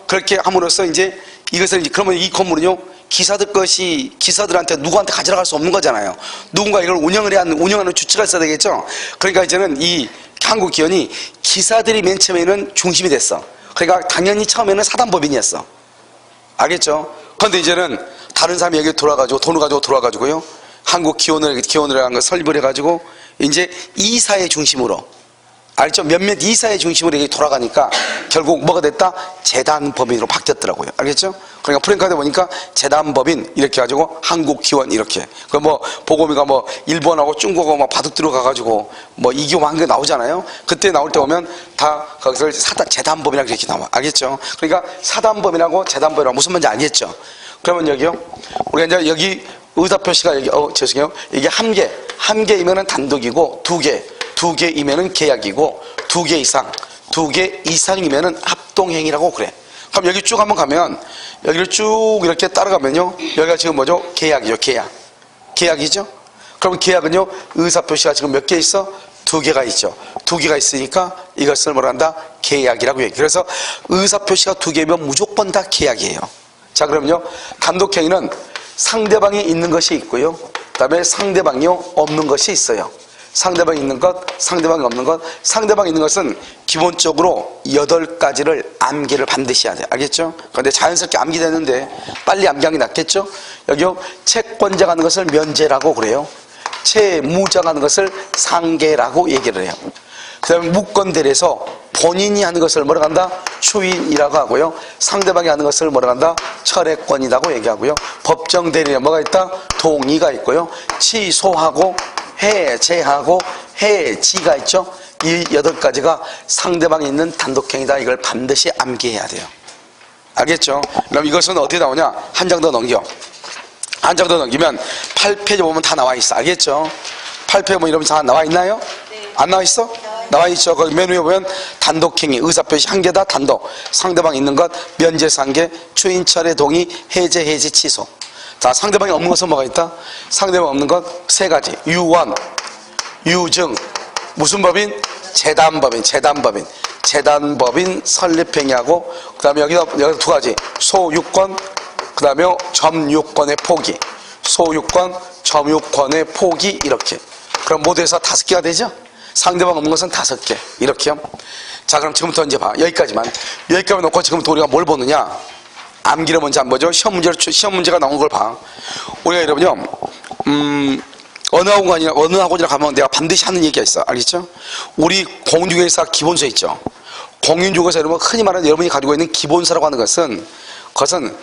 그렇게 함으로써 이제 이것을 그러면 이 건물은요 기사들한테 누구한테 가져갈 수 없는 거잖아요. 누군가 이걸 운영하는 주체가 있어야 되겠죠. 그러니까 이제는 이 한국 기원이 기사들이 맨 처음에는 중심이 됐어. 그러니까 당연히 처음에는 사단법인이었어. 알겠죠? 그런데 이제는 다른 사람이 여기 돌아가지고 돈을 가지고 돌아가지고요 한국 기원을 한 거 설립을 해가지고 이제 이사의 중심으로, 알죠? 몇몇 이사의 중심으로 이게 돌아가니까 결국 뭐가 됐다? 재단법인으로 바뀌었더라고요. 알겠죠? 그러니까 프랭카드 보니까 재단법인 이렇게 가지고 한국 기원 이렇게. 그 뭐 보검이가 뭐 일본하고 중국하고 막 바둑 들어가가지고 뭐 이기고 한 게 나오잖아요. 그때 나올 때 보면 다 거기서 재단법이라고 이렇게 나와. 알겠죠? 그러니까 사단법인하고 재단법이라고 무슨 말인지 알겠죠? 그러면 여기요. 우리가 이제 여기 의사표시가 여기 죄송해요. 이게 한 개이면은 단독이고 두 개이면은 계약이고 두 개 이상이면은 합동행위라고 그래. 그럼 여기 쭉 한번 가면 여기를 쭉 이렇게 따라가면요 여기가 지금 뭐죠? 계약이죠. 계약이죠. 그럼 계약은요 의사표시가 지금 몇 개 있어? 두 개가 있죠. 두 개가 있으니까 이것을 뭐라 한다? 계약이라고 얘기해. 그래서 의사표시가 두 개면 무조건 다 계약이에요. 자, 그러면요 단독행위는 상대방이 있는 것이 있고요 그 다음에 상대방이 없는 것이 있어요. 상대방이 있는 것, 상대방이 없는 것. 상대방이 있는 것은 기본적으로 8가지를 암기를 반드시 해야 돼요. 알겠죠? 그런데 자연스럽게 암기되는데 빨리 암기하는 게 낫겠죠? 여기요 채권자가 하는 것을 면제라고 그래요. 채무자가 하는 것을 상계라고 얘기를 해요. 그 다음에 무권대리에서 본인이 하는 것을 뭐라고 한다? 추인이라고 하고요. 상대방이 하는 것을 뭐라고 한다? 철회권이라고 얘기하고요. 법정대리에 뭐가 있다? 동의가 있고요. 취소하고 해제하고 해지가 있죠. 이 8가지가 상대방이 있는 단독행위다. 이걸 반드시 암기해야 돼요. 알겠죠? 그럼 이것은 어디에 나오냐? 한 장 더 넘겨. 한 장 더 넘기면 8페이지 보면 다 나와 있어. 알겠죠? 8페이지 보면 이러면 다 나와 있나요? 네. 안 나와 있어? 나와 있죠. 거기 맨 위에 보면 단독행위, 의사표시 한 개다 단독, 상대방 있는 것, 면제상계, 추인, 철회, 동의, 해제, 해지, 취소. 자, 상대방이 없는 것은 뭐가 있다? 상대방 없는 것 3가지. 유원, 유증, 무슨 법인? 재단법인. 재단법인 설립행위하고, 그 다음에 여기다 2가지. 소유권, 그 다음에 점유권의 포기. 소유권, 점유권의 포기, 이렇게. 그럼 모두 해서 5개가 되죠? 상대방 없는 것은 5개. 이렇게요. 자, 그럼 지금부터 이제 봐. 여기까지만. 여기까지 놓고 지금부터 우리가 뭘 보느냐? 암기를 먼저 안 보죠? 시험 문제가 나온 걸 봐. 우리가 여러분요, 어느 학원이나 가면 내가 반드시 하는 얘기가 있어. 알겠죠? 우리 공인중개사 기본서 있죠? 공인중개사 여러분, 흔히 말하는 여러분이 가지고 있는 기본서라고 하는 것은, 그것은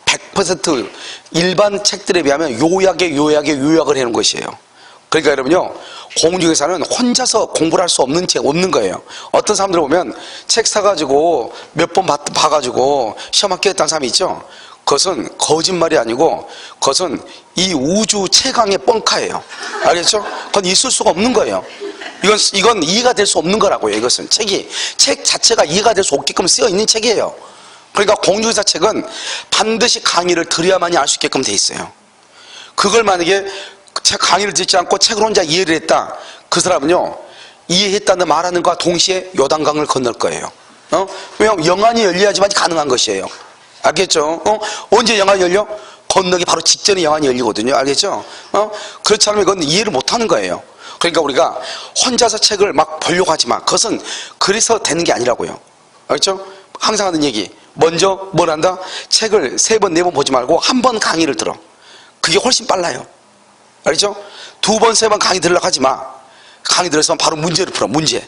100% 일반 책들에 비하면 요약을 해놓은 것이에요. 그러니까 여러분요, 공인중개사는 혼자서 공부를 할 수 없는 책, 없는 거예요. 어떤 사람들 보면 책 사가지고 몇 번 봐가지고 시험 합격했다는 사람이 있죠? 그것은 거짓말이 아니고, 그것은 이 우주 최강의 뻥카예요. 알겠죠? 그건 있을 수가 없는 거예요. 이건 이해가 될 수 없는 거라고요. 이것은 책 자체가 이해가 될 수 없게끔 쓰여 있는 책이에요. 그러니까 공인중개사 책은 반드시 강의를 들어야만이 알 수 있게끔 돼 있어요. 그걸 만약에 책 강의를 듣지 않고 책을 혼자 이해를 했다, 그 사람은요, 이해했다는 말하는 것과 동시에 요단강을 건널 거예요. 왜냐하면 영안이 열려야지만 가능한 것이에요. 알겠죠? 언제 영안이 열려? 건너기 바로 직전에 영안이 열리거든요. 알겠죠? 그렇지 않으면 이건 이해를 못하는 거예요. 그러니까 우리가 혼자서 책을 막 보려고 하지 마. 그것은 그래서 되는 게 아니라고요. 알겠죠? 항상 하는 얘기, 먼저 뭘 한다? 책을 3번, 4번 보지 말고 한 번 강의를 들어. 그게 훨씬 빨라요. 알겠죠? 2번, 3번 강의 들으려고 하지 마. 강의 들었으면 바로 문제를 풀어. 문제.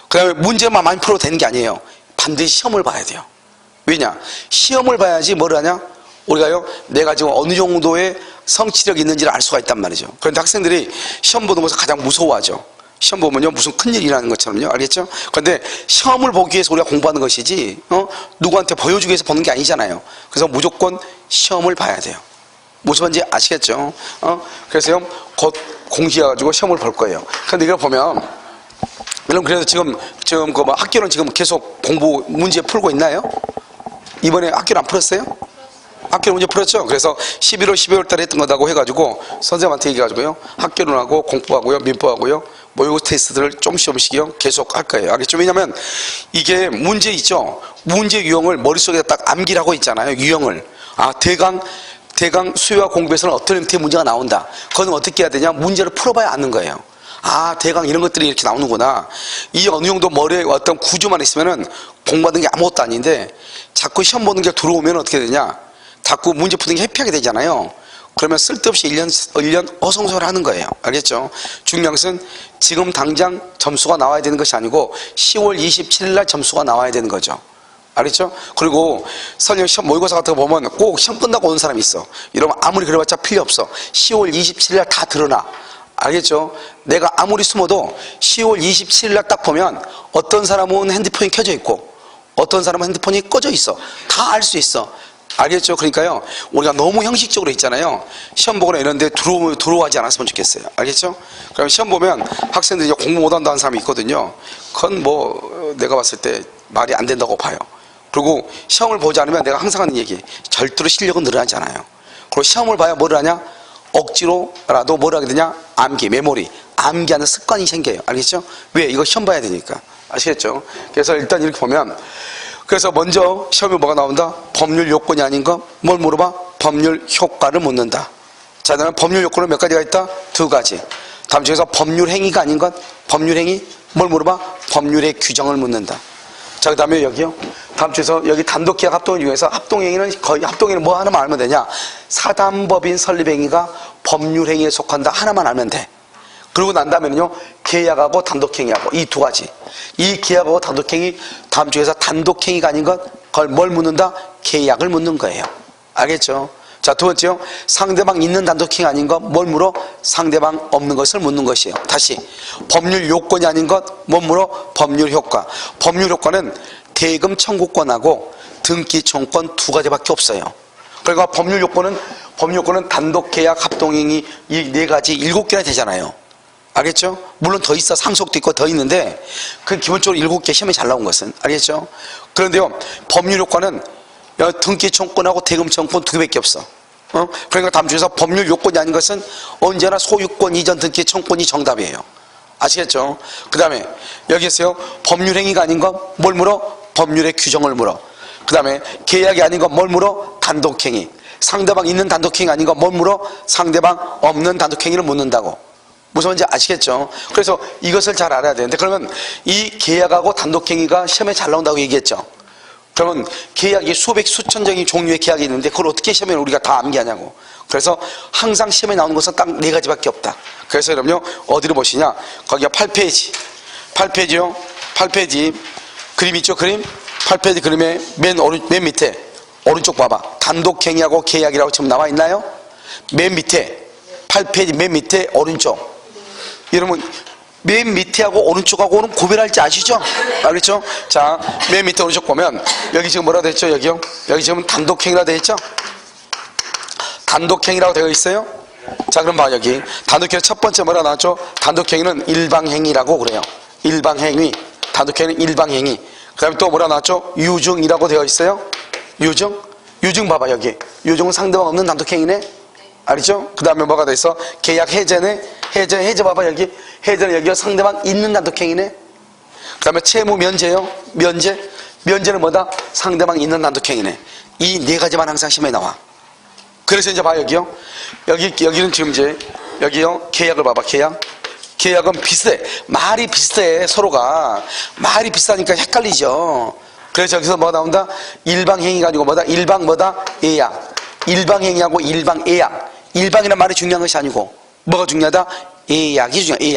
그 다음에 문제만 많이 풀어도 되는 게 아니에요. 반드시 시험을 봐야 돼요. 왜냐? 시험을 봐야지 뭘 하냐? 우리가요, 내가 지금 어느 정도의 성취력이 있는지를 알 수가 있단 말이죠. 그런데 학생들이 시험 보는 것을 가장 무서워하죠. 시험 보면요, 무슨 큰일이 일어나는 것처럼요. 알겠죠? 그런데 시험을 보기 위해서 우리가 공부하는 것이지, 누구한테 보여주기 위해서 보는 게 아니잖아요. 그래서 무조건 시험을 봐야 돼요. 무슨 말인지 아시겠죠? 그래서요, 곧 공시해가지고 시험을 볼 거예요. 그런데 이걸 보면, 여러분, 그래서 지금 그 뭐 학교는 지금 계속 공부 문제 풀고 있나요? 이번에 학교는 안 풀었어요? 학교 문제 풀었죠? 그래서 11월, 12월 달에 했던 거다고 해가지고 선생님한테 얘기해가지고요, 학교는 하고 공부하고요, 민법하고요, 모의고사 테스트를 조금씩요 계속 할 거예요. 알겠죠? 왜냐면 이게 문제 있죠? 문제 유형을 머릿속에 딱 암기하고 있잖아요. 유형을. 대강 수요와 공부에서는 어떤 형태의 문제가 나온다. 그건 어떻게 해야 되냐? 문제를 풀어봐야 아는 거예요. 대강 이런 것들이 이렇게 나오는구나. 이 어느 정도 머리에 어떤 구조만 있으면은 공부하는 게 아무것도 아닌데, 자꾸 시험 보는 게 들어오면 어떻게 되냐? 자꾸 문제 푸는 게 회피하게 되잖아요. 그러면 쓸데없이 1년 어성소를 하는 거예요. 알겠죠? 중요한 것은 지금 당장 점수가 나와야 되는 것이 아니고 10월 27일 날 점수가 나와야 되는 거죠. 알겠죠? 그리고 설령 시험 모의고사 같은 거 보면 꼭 시험 끝나고 오는 사람이 있어. 이러면 아무리 그래봤자 필요 없어. 10월 27일 날 다 드러나. 알겠죠? 내가 아무리 숨어도 10월 27일 날 딱 보면 어떤 사람은 핸드폰이 켜져 있고 어떤 사람은 핸드폰이 꺼져 있어. 다 알 수 있어. 알겠죠? 그러니까요, 우리가 너무 형식적으로 있잖아요. 시험 보거나 이런데 두려워하지 않았으면 좋겠어요. 알겠죠? 그럼 시험 보면 학생들이 공부 못한다는 사람이 있거든요. 그건 뭐 내가 봤을 때 말이 안 된다고 봐요. 그리고 시험을 보지 않으면 내가 항상 하는 얘기, 절대로 실력은 늘어나지 않아요. 그리고 시험을 봐야 뭘 하냐? 억지로라도 뭘 하게 되냐? 메모리, 암기하는 습관이 생겨요. 알겠죠? 왜? 이거 시험 봐야 되니까. 아시겠죠? 그래서 일단 이렇게 보면, 그래서 먼저 시험에 뭐가 나온다? 법률 요건이 아닌 거? 뭘 물어봐? 법률 효과를 묻는다. 자, 그다음에 법률 요건은 몇 가지가 있다? 2가지. 다음 중에서 법률 행위가 아닌 것? 법률 행위? 뭘 물어봐? 법률의 규정을 묻는다. 자, 그 다음에 여기요. 다음 주에서 여기 단독계약 합동행 중에서 합동행위는 뭐 하나만 알면 되냐? 사단법인 설립행위가 법률행위에 속한다 하나만 알면 돼. 그러고 난 다음에는요, 계약하고 단독행위하고 이 2가지. 이 계약하고 단독행위, 다음 주에서 단독행위가 아닌 것, 그걸 뭘 묻는다? 계약을 묻는 거예요. 알겠죠? 자, 2번째요. 상대방 있는 단독행위 아닌 것, 뭘 물어? 상대방 없는 것을 묻는 것이에요. 다시, 법률 요건이 아닌 것, 뭘 물어? 법률 효과. 법률 효과는 대금 청구권하고 등기 청구권 2가지밖에 없어요. 그러니까 법률 요건은 단독계약, 합동행위 이 4가지 7개나 되잖아요. 알겠죠? 물론 더 있어. 상속도 있고 더 있는데, 그 기본적으로 7개 시험에 잘 나온 것은. 알겠죠? 그런데요, 법률 효과는 등기 청구권하고 대금 청구권 2개밖에 없어. 그러니까 다음 주에서 법률 요건이 아닌 것은 언제나 소유권 이전 등기 청구권이 정답이에요. 아시겠죠? 그 다음에 여기에서요, 법률 행위가 아닌 것 뭘 물어? 법률의 규정을 물어. 그 다음에 계약이 아닌 것 뭘 물어? 단독행위. 상대방 있는 단독행위 아닌 것 뭘 물어? 상대방 없는 단독행위를 묻는다고. 무슨 말인지 아시겠죠? 그래서 이것을 잘 알아야 되는데, 그러면 이 계약하고 단독행위가 시험에 잘 나온다고 얘기했죠? 그러면 계약이 수백 수천 종의 종류의 계약이 있는데 그걸 어떻게 시험에 우리가 다 암기하냐고. 그래서 항상 시험에 나오는 것은 딱 4가지밖에 없다. 그래서 여러분요, 어디로 보시냐, 거기가 8페이지요. 8페이지 그림 있죠? 그림 8페이지 그림의 맨 밑에 오른쪽 봐봐. 단독행위하고 계약이라고 지금 나와 있나요? 맨 밑에 8페이지 맨 밑에 오른쪽. 여러분 맨 밑에하고 오른쪽하고는 구별할지 아시죠? 알겠죠? 자, 맨 밑에 오른쪽 보면 여기 지금 뭐라 되어 있죠? 여기요? 여기 지금 단독행위라고 되어 있죠? 단독행위라고 되어 있어요? 자, 그럼 봐. 여기 단독행위 첫 번째 뭐라 나왔죠? 단독행위는 일방행위라고 그래요. 일방행위. 단독행위는 일방행위. 그 다음에 또 뭐라 나왔죠? 유증이라고 되어 있어요. 유증 봐봐. 여기 유증은 상대방 없는 단독행위네. 알죠? 그 다음에 뭐가 돼 있어? 계약 해제네. 해제 봐봐. 여기 해제는 여기가 상대방 있는 단독행위네. 그 다음에 채무 면제요. 면제는 뭐다? 상대방 있는 단독행위네. 이 4가지만 항상 시험에 나와. 그래서 이제 봐. 여기요. 여기는 지금 이제 여기요. 계약을 봐봐. 계약은 비슷해. 말이 비슷해. 서로가 말이 비슷하니까 헷갈리죠. 그래서 여기서 뭐가 나온다? 일방행위가 아니고 뭐다? 예약. 일방행위하고 일방예약. 일방이라는 말이 중요한 것이 아니고 뭐가 중요하다? 예약이 중요해.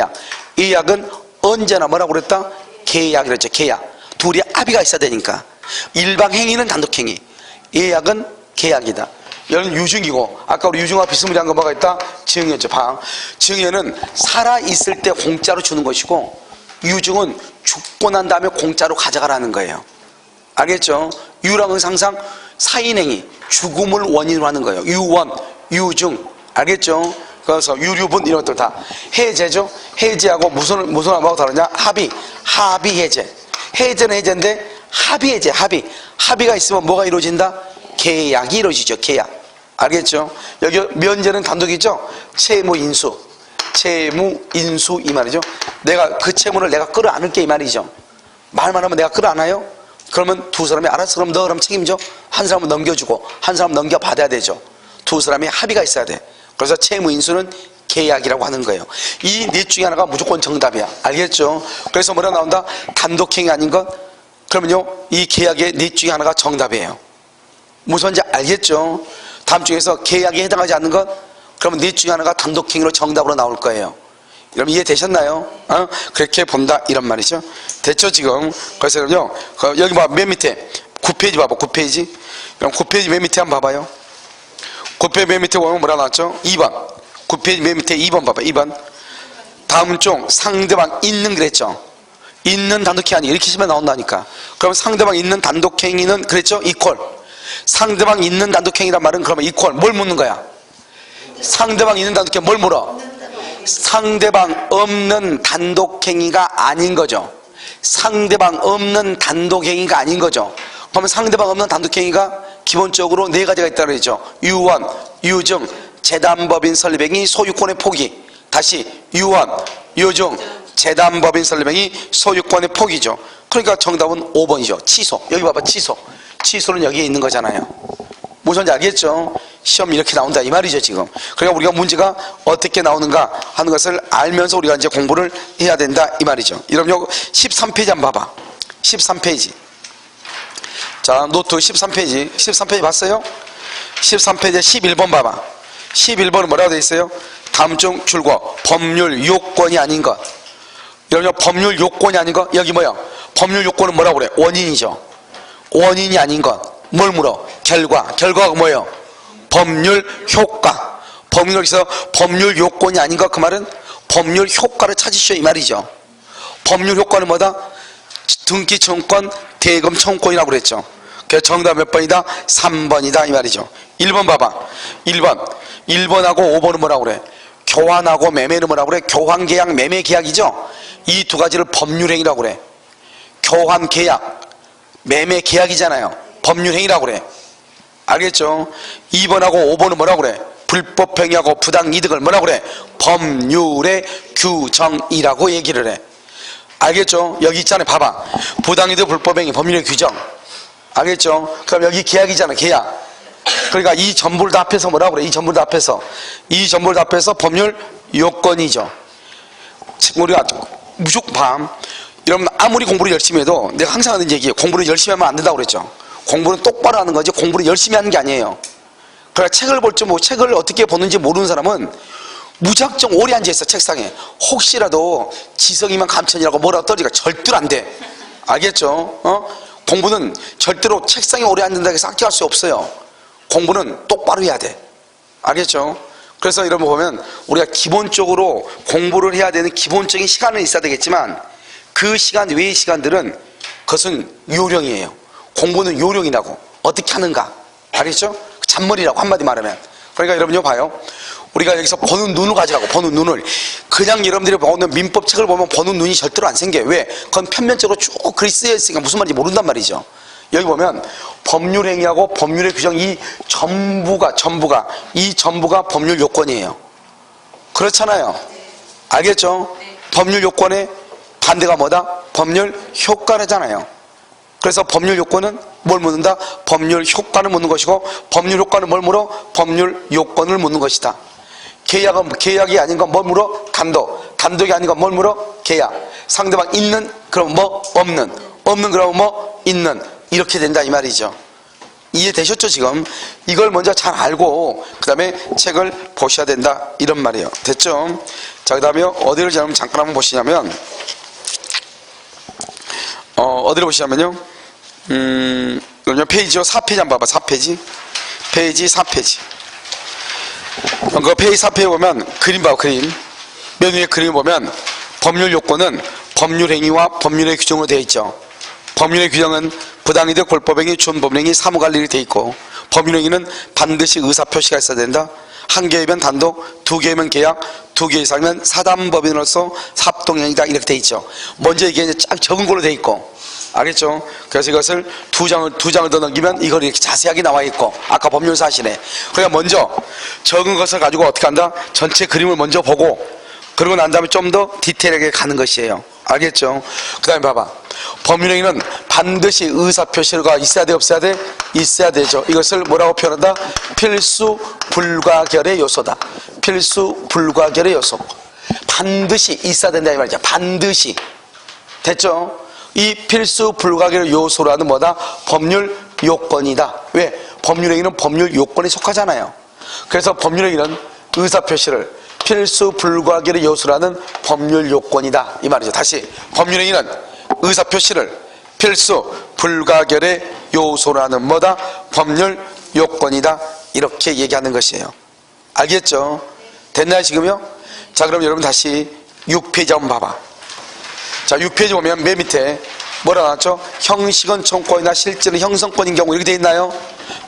예약은 언제나 뭐라고 그랬다? 계약이라고 했죠. 계약. 둘이 합의가 있어야 되니까. 일방행위는 단독행위, 예약은 계약이다. 여기는 유증이고, 아까 우리 유증과 비스무리한 거 뭐가 있다? 증여죠. 증여는 살아있을 때 공짜로 주는 것이고, 유증은 죽고 난 다음에 공짜로 가져가라는 거예요. 알겠죠? 유랑은 항상 사인행위, 죽음을 원인으로 하는 거예요. 유원, 유증. 알겠죠? 그래서 유류분 이런 것들 다. 해제죠? 해제하고 무슨 말하고 다르냐? 합의 해제. 해제는 해제인데 합의 해제. 합의가 있으면 뭐가 이루어진다? 계약이 이루어지죠. 계약. 알겠죠? 여기 면제는 단독이죠? 채무 인수 이 말이죠. 내가 그 채무를 내가 끌어안을게 이 말이죠. 말만 하면 내가 끌어안아요? 그러면 두 사람이 알았어 그럼 너 그럼 책임져. 한 사람은 넘겨주고 한 사람은 넘겨받아야 되죠. 두 사람이 합의가 있어야 돼. 그래서 채무 인수는 계약이라고 하는 거예요. 이 넷 중에 하나가 무조건 정답이야. 알겠죠? 그래서 뭐라 나온다? 단독행위 아닌 것? 그러면요, 이 계약의 넷 중에 하나가 정답이에요. 무슨 말인지 알겠죠? 다음 중에서 계약에 해당하지 않는 것? 그러면 넷 중에 하나가 단독행위로 정답으로 나올 거예요. 여러분 이해되셨나요? 그렇게 본다 이런 말이죠. 됐죠 지금? 그래서 여러분요, 여기 봐, 맨 밑에 9페이지 봐봐. 9페이지. 그럼 9페이지 맨 밑에 한번 봐봐요. 9페이지 맨 밑에 보면 뭐라 나왔죠? 2번. 9페이지 맨 밑에 2번 봐봐. 2번. 다음 중 상대방 있는 그랬죠? 있는 단독행위 아니 이렇게 치면 나온다니까. 그럼 상대방 있는 단독행위는 그랬죠? 이퀄. 상대방 있는 단독행위란 말은 그러면 이퀄. 뭘 묻는 거야? 상대방 있는 단독행위 뭘 물어? 상대방 없는 단독행위가 아닌 거죠. 상대방 없는 단독행위가 아닌 거죠. 그러면 상대방 없는 단독행위가 기본적으로 4가지가 있다고 그랬죠. 유원, 유증, 재단법인 설립행위, 소유권의 포기. 다시 유원, 유증, 재단법인 설립행위, 소유권의 포기죠. 그러니까 정답은 5번이죠. 취소. 여기 봐봐. 취소는 여기에 있는 거잖아요. 무슨 말인지 알겠죠? 시험 이렇게 나온다 이 말이죠 지금. 그러니까 우리가 문제가 어떻게 나오는가 하는 것을 알면서 우리가 이제 공부를 해야 된다 이 말이죠. 여러분 요거 13페이지 한번 봐봐. 13페이지. 자, 노트 13페이지 봤어요? 13페이지에 11번 봐봐. 11번은 뭐라고 되어 있어요? 다음 중 줄거 법률 요건이 아닌 것. 여러분 법률 요건이 아닌 것 여기 뭐야? 법률 요건은 뭐라고 그래? 원인이죠. 원인이 아닌 것 뭘 물어? 결과가 뭐예요? 법률 효과. 법률에서 법률 요건이 아닌 것 그 말은 법률 효과를 찾으시오 이 말이죠. 법률 효과는 뭐다? 등기 청구권, 대금 청구권이라고 그랬죠. 그래서 정답 몇 번이다? 3번이다 이 말이죠. 1번 봐봐. 1번하고 5번은 뭐라고 그래? 교환하고 매매는 뭐라고 그래? 교환계약, 매매계약이죠. 이 두 가지를 법률행위라고 그래. 교환계약, 매매계약이잖아요. 법률행위라고 그래. 알겠죠? 2번하고 5번은 뭐라고 그래? 불법행위하고 부당이득을 뭐라고 그래? 법률의 규정이라고 얘기를 해. 알겠죠? 여기 있잖아요. 봐봐. 부당이득, 불법행위, 법률의 규정. 알겠죠? 그럼 여기 계약이잖아. 계약. 그러니까 이 전부를 다 합해서 뭐라고 그래? 이 전부를 다 합해서 법률 요건이죠. 우리가 무조건 밤, 여러분 아무리 공부를 열심히 해도 내가 항상 하는 얘기예요. 공부를 열심히 하면 안 된다고 그랬죠. 공부는 똑바로 하는 거지 공부를 열심히 하는 게 아니에요. 그러니까 책을 볼 줄, 책을 어떻게 보는지 모르는 사람은 무작정 오래 앉아있어. 책상에 혹시라도 지성이면 감천이라고 뭐라고 떨어지니까 절대로 안 돼. 알겠죠? 공부는 절대로 책상에 오래 앉는다고 해서 학교할 수 없어요. 공부는 똑바로 해야 돼. 알겠죠? 그래서 여러분 보면 우리가 기본적으로 공부를 해야 되는 기본적인 시간은 있어야 되겠지만 그 시간 외의 시간들은 그것은 요령이에요. 공부는 요령이라고. 어떻게 하는가. 알겠죠? 잔머리라고 한마디 말하면. 그러니까 여러분요 봐요. 우리가 여기서 보는 눈을 가져가고 보는 눈을 그냥 여러분들이 보는 민법 책을 보면 보는 눈이 절대로 안 생겨요. 왜? 그건 편면적으로 쭉 글이 쓰여 있으니까 무슨 말인지 모른단 말이죠. 여기 보면 법률행위하고 법률의 규정 이 전부가 법률 요건이에요. 그렇잖아요. 알겠죠? 법률 요건의 반대가 뭐다? 법률 효과라잖아요. 그래서 법률 요건은 뭘 묻는다? 법률 효과를 묻는 것이고 법률 효과는 뭘 물어? 법률 요건을 묻는 것이다. 계약이 아닌 건 뭘 물어? 단독이 아닌 건 뭘 물어? 계약. 상대방 있는 그럼 뭐? 없는 그럼 뭐? 있는. 이렇게 된다 이 말이죠. 이해되셨죠 지금? 이걸 먼저 잘 알고 그 다음에 책을 보셔야 된다 이런 말이에요. 됐죠? 자, 그 다음에 어디를 잠깐 한번 보시냐면 어디를 보시냐면요 페이지요 4페이지 한번 봐봐. 4페이지 페이지 4페이지 그 페이지 4페이지 보면 그림 봐봐. 그림 맨 위에 그림 보면 법률 요건은 법률행위와 법률의 규정으로 되어 있죠. 법률의 규정은 부당이득 골법행위 준법령이 사무관리로 되어 있고 법률행위는 반드시 의사표시가 있어야 된다. 한 개이면 단독, 두 개이면 계약, 두 개 이상이면 사단법인으로서 합동행위다 이렇게 되어 있죠. 먼저 이게 이제 쫙 적은 걸로 되어 있고 알겠죠? 그래서 이것을 두 장을 더 넘기면 이걸 이렇게 자세하게 나와 있고 아까 법률 사실에 그러니까 먼저 적은 것을 가지고 어떻게 한다? 전체 그림을 먼저 보고 그러고 난 다음에 좀 더 디테일하게 가는 것이에요. 알겠죠? 그 다음에 봐봐. 법률행위는 반드시 의사표시가 있어야 돼 없어야 돼? 있어야 되죠. 이것을 뭐라고 표현한다? 필수 불가결의 요소다. 필수 불가결의 요소. 반드시 있어야 된다 이 말이죠. 반드시. 됐죠? 이 필수 불가결의 요소라는 뭐다? 법률 요건이다. 왜? 법률행위는 법률 요건에 속하잖아요. 그래서 법률행위는 의사표시를 필수 불가결의 요소라는 법률 요건이다 이 말이죠. 다시 법률행위는 의사표시를 필수 불가결의 요소라는 뭐다? 법률 요건이다 이렇게 얘기하는 것이에요. 알겠죠? 됐나요 지금요? 자 그럼 여러분 다시 6페이지 한번 봐봐. 자 6페이지 보면 맨 밑에 뭐라 나왔죠? 형식은 청권이나 실제는 형성권인 경우 이렇게 돼 있나요?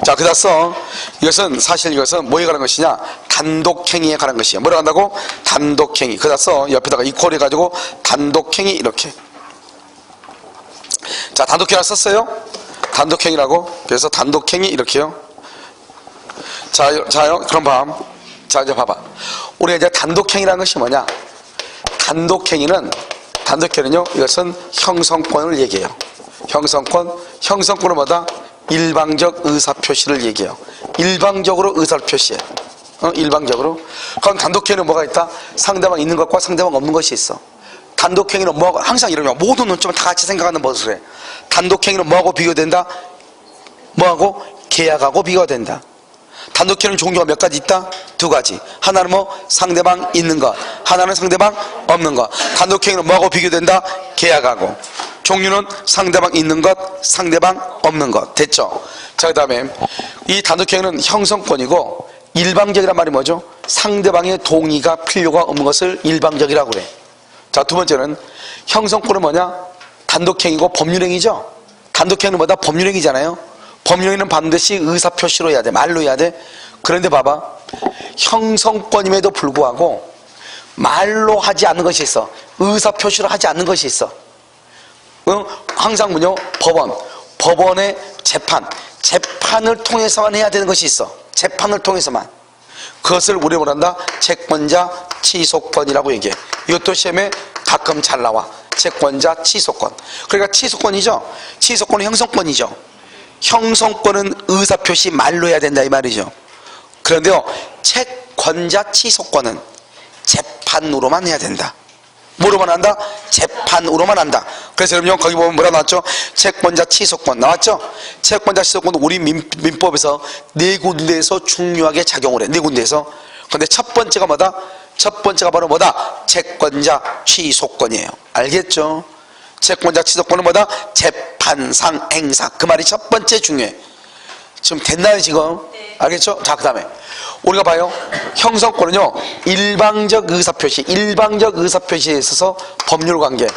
자 그다서 이것은 사실 이것은 뭐에 관한 것이냐? 단독행위에 관한 것이에요. 뭐라 한다고? 단독행위. 그다서 옆에다가 이퀄 해가지고 단독행위 이렇게. 자 단독행위 썼어요? 단독행위라고. 그래서 단독행위 이렇게요. 자요 그럼 자 이제 봐봐. 우리가 이제 단독행위라는 것이 뭐냐? 단독행위는요 이것은 형성권을 얘기해요. 형성권은 뭐다? 일방적 의사표시를 얘기해요. 일방적으로 의사를 표시해. 일방적으로. 그럼 단독행위는 뭐가 있다? 상대방 있는 것과 상대방 없는 것이 있어. 단독행위는 뭐하고 항상 이러면 모든 논점을 다 같이 생각하는 것을 해. 단독행위는 뭐하고 비교된다? 뭐하고? 계약하고 비교된다. 단독행위는 종류가 몇 가지 있다? 두 가지. 하나는 뭐? 상대방 있는 것. 하나는 상대방 없는 것. 단독행위는 뭐하고 비교된다? 계약하고. 종류는 상대방 있는 것, 상대방 없는 것. 됐죠? 자, 그 다음에 이 단독행위는 형성권이고 일방적이란 말이 뭐죠? 상대방의 동의가 필요가 없는 것을 일방적이라고 그래. 자, 두 번째는 형성권은 뭐냐? 단독행위고 법률행위죠? 단독행위는 뭐다? 법률행위잖아요? 법률행위는 반드시 의사표시로 해야 돼. 말로 해야 돼. 그런데 봐봐. 형성권임에도 불구하고 말로 하지 않는 것이 있어. 의사표시로 하지 않는 것이 있어. 항상 뭐냐? 법원의 재판을 통해서만 해야 되는 것이 있어. 재판을 통해서만. 그것을 우리 뭐란다? 채권자 취소권이라고 얘기해. 이것도 시험에 가끔 잘 나와. 채권자 취소권. 그러니까 취소권이죠. 취소권은 형성권이죠. 형성권은 의사표시 말로 해야 된다 이 말이죠. 그런데요 채권자 취소권은 재판으로만 해야 된다. 뭐로만 한다? 재판으로만 한다. 그래서 여러분 거기 보면 뭐라 나왔죠? 채권자 취소권 나왔죠? 채권자 취소권은 우리 민법에서 네 군데에서 중요하게 작용을 해. 네 군데에서. 근데 첫 번째가 뭐다? 첫 번째가 바로 뭐다? 채권자 취소권이에요. 알겠죠? 채권자 취소권은 뭐다? 재판상 행사. 그 말이 첫 번째 중요해. 지금 됐나요 지금? 네. 알겠죠? 자, 그 다음에 우리가 봐요. 형성권은요 일방적 의사표시에 있어서 법률관계가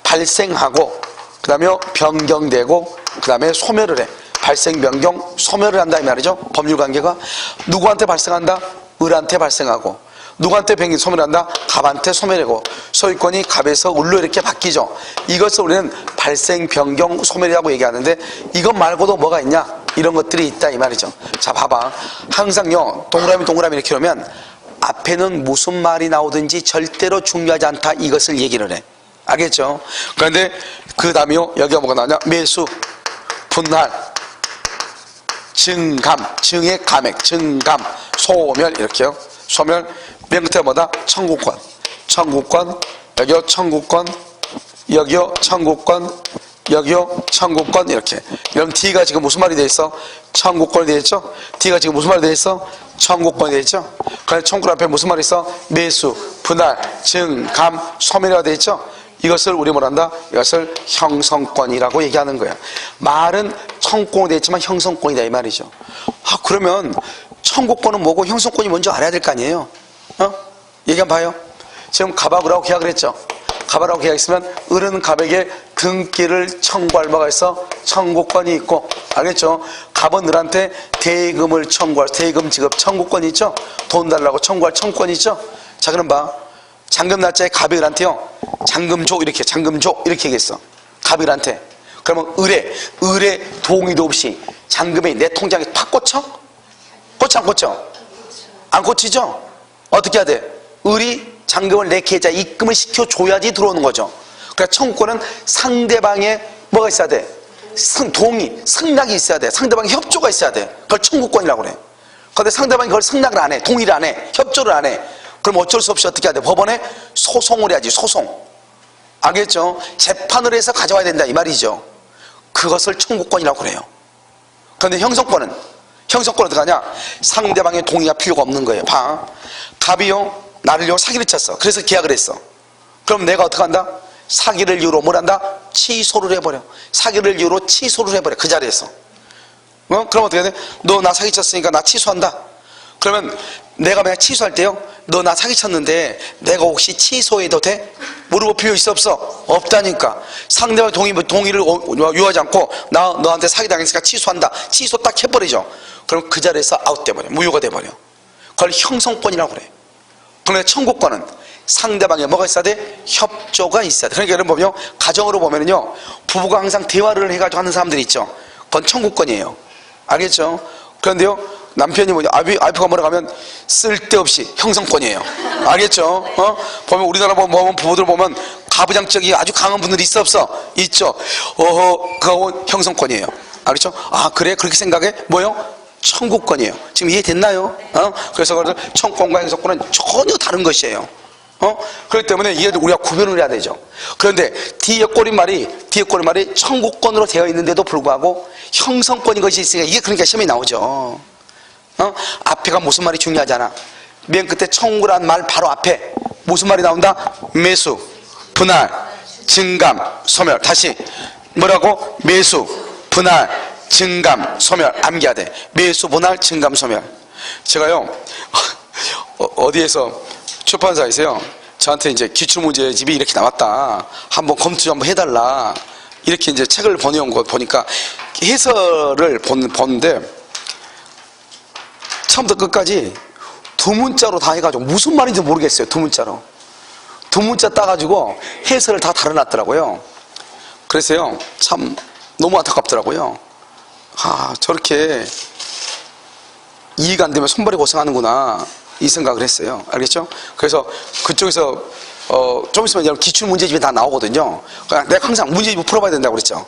발생하고 그 다음에 변경되고 그 다음에 소멸을 해. 발생, 변경, 소멸을 한다 이 말이죠. 법률관계가 누구한테 발생한다? 을한테 발생하고 누구한테 소멸한다? 갑한테 소멸하고 소유권이 갑에서 을로 이렇게 바뀌죠. 이것을 우리는 발생, 변경, 소멸이라고 얘기하는데 이것 말고도 뭐가 있냐? 이런 것들이 있다 이 말이죠. 자, 봐봐. 항상요 동그라미 이렇게 놓으면 앞에는 무슨 말이 나오든지 절대로 중요하지 않다 이것을 얘기를 해. 알겠죠? 그런데 그 다음에요 여기가 뭐가 나오냐? 매수, 분할, 증감, 증액, 감액, 증감, 소멸 이렇게요. 소멸, 맨 끝에 뭐다? 청구권, 여기요 청구권, 여기요 청구권, 여기요 청구권 이렇게. 여러분 D가 지금 무슨 말이 돼 있어? 청구권이 돼 있죠? D가 지금 무슨 말이 돼 있어? 청구권이 돼 있죠? 그래서 청구권 앞에 무슨 말이 있어? 매수, 분할, 증감, 소멸이라고 돼 있죠? 이것을 우리 뭐란다? 이것을 형성권이라고 얘기하는 거야. 말은 청구권이 돼 있지만 형성권이다 이 말이죠. 아, 그러면 청구권은 뭐고 형성권이 뭔지 알아야 될 거 아니에요? 얘기 한번 봐요. 지금 갑하고 계약을 했죠. 갑하고 계약했으면 을은 갑에게 등기를 청구할 바가 있어. 청구권이 있고. 알겠죠? 갑은 을한테 대금을 청구할, 대금 지급 청구권이 있죠? 돈 달라고 청구할 청구권이 있죠? 자, 그럼 봐. 잔금 날짜에 갑이 을한테요 잔금 줘 이렇게 얘기했어. 갑이 을한테. 그러면 을의 동의도 없이 잔금이 내 통장에 팍 꽂혀? 꽂혀 안 꽂혀? 안 꽂히죠? 어떻게 해야 돼? 을이 잔금을 내 계좌에 입금을 시켜줘야지 들어오는 거죠. 그러니까 청구권은 상대방의 뭐가 있어야 돼? 동의, 승낙이 있어야 돼. 상대방의 협조가 있어야 돼. 그걸 청구권이라고 그래. 그런데 상대방이 그걸 승낙을 안 해. 동의를 안 해. 협조를 안 해. 그럼 어쩔 수 없이 어떻게 해야 돼? 법원에 소송을 해야지. 소송. 알겠죠? 재판을 해서 가져와야 된다 이 말이죠. 그것을 청구권이라고 그래요. 그런데 형성권은 어떻게 하냐? 상대방의 동의가 필요가 없는 거예요. 봐. 갑이요 나를요 사기를 쳤어. 그래서 계약을 했어. 그럼 내가 어떻게 한다? 사기를 이유로 뭘 한다? 취소를 해버려. 사기를 이유로 취소를 해버려. 그 자리에서. 그럼 어떻게 해야 돼? 너 나 사기 쳤으니까 나 취소한다. 그러면 내가 만약 취소할 때요 너 나 사기 쳤는데 내가 혹시 취소해도 돼? 물어볼 필요 있어 없어? 없다니까. 상대방 동의를 요하지 않고 나 너한테 사기 당했으니까 취소한다. 취소 딱 해버리죠. 그럼 그 자리에서 아웃돼버려. 무효가 돼버려. 그걸 형성권이라고 그래. 그런데 청구권은 상대방에 뭐가 있어야 돼? 협조가 있어야 돼. 그러니까 여러분 보면 가정으로 보면은요 부부가 항상 대화를 해가지고 하는 사람들이 있죠. 그건 청구권이에요. 알겠죠? 그런데요 남편이 와이프가 뭐라고 하면 쓸데없이 형성권이에요. 알겠죠? 보면 우리나라 보면 부부들 보면 가부장적이 아주 강한 분들이 있어 없어? 있죠. 그거 형성권이에요. 알겠죠? 아, 그래? 그렇게 생각해? 뭐요? 청구권이에요. 지금 이해됐나요? 그래서 청구권과 형성권은 전혀 다른 것이에요. 그렇기 때문에 이게 우리가 구별을 해야 되죠. 그런데 뒤에 꼬리말이 청구권으로 되어 있는데도 불구하고 형성권인 것이 있으니까 이게 그러니까 시험에 나오죠. 앞에가 무슨 말이 중요하잖아. 맨 끝에 청구란 말 바로 앞에 무슨 말이 나온다? 매수, 분할, 증감, 소멸. 다시 뭐라고? 매수, 분할, 증감, 소멸. 암기해야 돼. 매수, 분할, 증감, 소멸. 제가요 어디에서 출판사에서요 저한테 이제 기출문제집이 이렇게 나왔다, 한번 검토 좀 한번 해달라, 이렇게 이제 책을 보내온 거 보니까 해설을 보는데 처음부터 끝까지 두 문자로 다 해가지고 무슨 말인지 모르겠어요. 두 문자 따가지고 해설을 다 달아놨더라고요. 그래서요 참 너무 안타깝더라고요. 아, 저렇게 이해가 안 되면 손발이 고생하는구나 이 생각을 했어요. 알겠죠? 그래서 그쪽에서 좀 있으면 여러분 기출문제집이 다 나오거든요. 그러니까 내가 항상 문제집을 풀어봐야 된다고 그랬죠.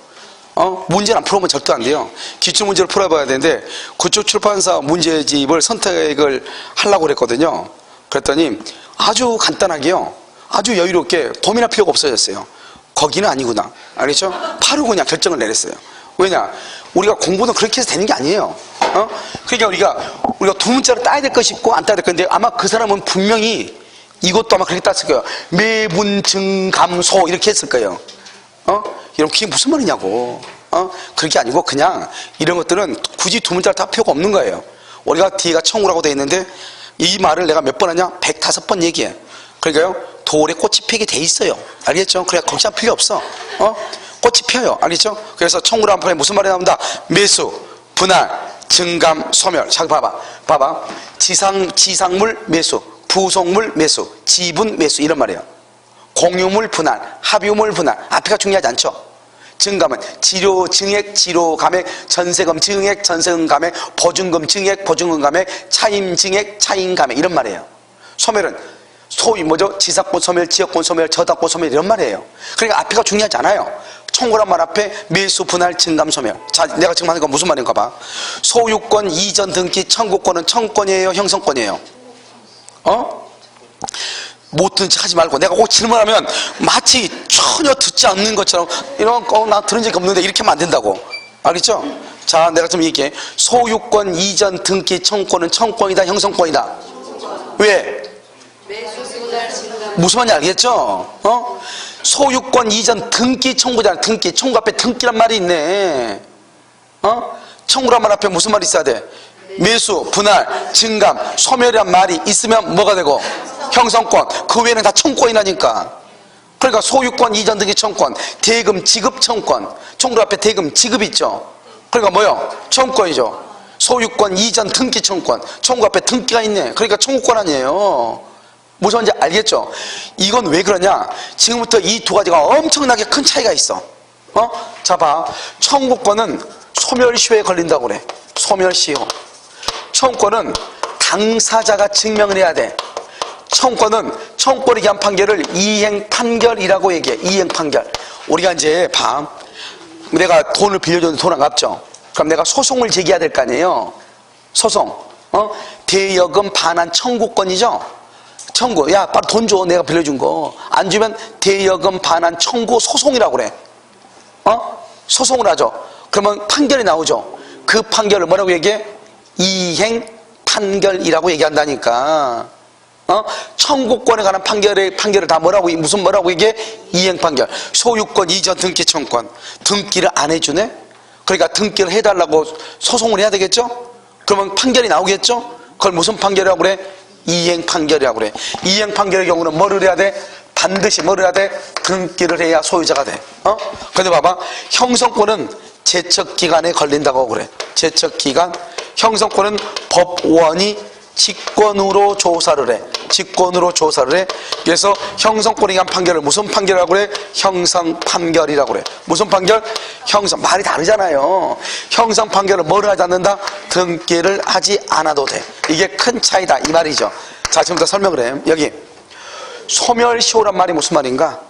문제는 안 풀어보면 절대 안 돼요. 기출문제를 풀어봐야 되는데 그쪽 출판사 문제집을 선택을 하려고 그랬거든요. 그랬더니 아주 간단하게요, 아주 여유롭게 고민할 필요가 없어졌어요. 거기는 아니구나, 알겠죠? 바로 그냥 결정을 내렸어요. 왜냐, 우리가 공부는 그렇게 해서 되는 게 아니에요. 그러니까 우리가 두 문자로 따야 될 것이 있고 안 따야 될 건데, 아마 그 사람은 분명히 이것도 아마 그렇게 땄을 거예요. 매분 증감소 이렇게 했을 거예요. 여러분, 그게 무슨 말이냐고. 그게 아니고 그냥 이런 것들은 굳이 두 문자를 다 필요가 없는 거예요. 우리가 뒤가 청우라고 되어 있는데 이 말을 내가 몇 번 하냐? 105번 얘기해. 그러니까요, 돌에 꽃이 피게 돼 있어요. 알겠죠? 그러니까 걱정할 필요 없어. 꽃이 피어요. 알겠죠? 그래서 청우라 한 판에 무슨 말이 나온다? 매수, 분할, 증감, 소멸. 자, 봐봐. 지상물 매수, 부속물 매수, 지분 매수, 이런 말이에요. 공유물 분할, 합유물 분할. 앞에가 중요하지 않죠? 증감은 지료 증액, 지료 감액, 전세금 증액, 전세금 감액, 보증금 증액, 보증금 감액, 차임 증액, 차임 감액, 이런 말이에요. 소멸은 소위 뭐죠? 지사권 소멸, 지역권 소멸, 저당권 소멸, 이런 말이에요. 그러니까 앞에가 중요하지 않아요. 청구란 말 앞에 매수, 분할, 증감, 소멸. 자, 내가 지금 하는 건 무슨 말인가 봐. 소유권, 이전, 등기, 청구권은 청구권이에요, 형성권이에요? 못 듣는 척 하지 말고, 내가 꼭 질문하면 마치 전혀 듣지 않는 것처럼, 이런 거 나 들은 적이 없는데 이렇게 하면 안 된다고. 알겠죠? 자, 내가 좀 얘기해. 소유권, 이전, 등기, 청구권은 청구권이다, 형성권이다? 왜? 무슨 말인지 알겠죠? 소유권, 이전, 등기, 청구잖아. 등기, 청구 앞에 등기란 말이 있네. 청구란 말 앞에 무슨 말이 있어야 돼? 매수, 분할, 증감, 소멸이란 말이 있으면 뭐가 되고? 형성권. 그 외에는 다 청구권이라니까. 그러니까 소유권, 이전, 등기, 청구권, 대금, 지급, 청구권. 청구 앞에 대금, 지급 있죠? 그러니까 뭐요? 청구권이죠. 소유권, 이전, 등기, 청구권. 청구 앞에 등기가 있네. 그러니까 청구권 아니에요. 무슨 말인지 알겠죠? 이건 왜 그러냐? 지금부터 이 두 가지가 엄청나게 큰 차이가 있어. 자, 봐. 청구권은 소멸시효에 걸린다고 그래. 소멸시효. 청구권은 당사자가 증명을 해야 돼. 청구권은 청구권에 대한 판결을 이행 판결이라고 얘기해. 이행 판결. 우리가 이제 봐. 내가 돈을 빌려줬는데 돈 안 갚죠? 그럼 내가 소송을 제기해야 될 거 아니에요? 소송. 대여금 반환 청구권이죠? 청구. 야, 빨리 돈 줘. 내가 빌려준 거. 안 주면 대여금 반환 청구 소송이라고 그래. 소송을 하죠. 그러면 판결이 나오죠. 그 판결을 뭐라고 얘기해? 이행 판결이라고 얘기한다니까. 청구권에 관한 판결을 다 무슨 뭐라고 얘기해? 이행 판결. 소유권, 이전, 등기, 청구권. 등기를 안 해주네? 그러니까 등기를 해달라고 소송을 해야 되겠죠? 그러면 판결이 나오겠죠? 그걸 무슨 판결이라고 그래? 이행 판결이라고 그래. 이행 판결의 경우는 뭐를 해야 돼? 반드시 뭐를 해야 돼? 등기를 해야 소유자가 돼. 근데 봐봐. 형성권은 제척기간에 걸린다고 그래. 제척기간. 형성권은 법원이 직권으로 조사를 해. 직권으로 조사를 해. 그래서 형성권에 대한 판결을 무슨 판결이라고 그래? 형성 판결이라고 그래. 무슨 판결? 형성. 말이 다르잖아요. 형성 판결을 뭐를 하지 않는다? 등기를 하지 않아도 돼. 이게 큰 차이다, 이 말이죠. 자, 지금부터 설명을 해. 여기 소멸시효란 말이 무슨 말인가?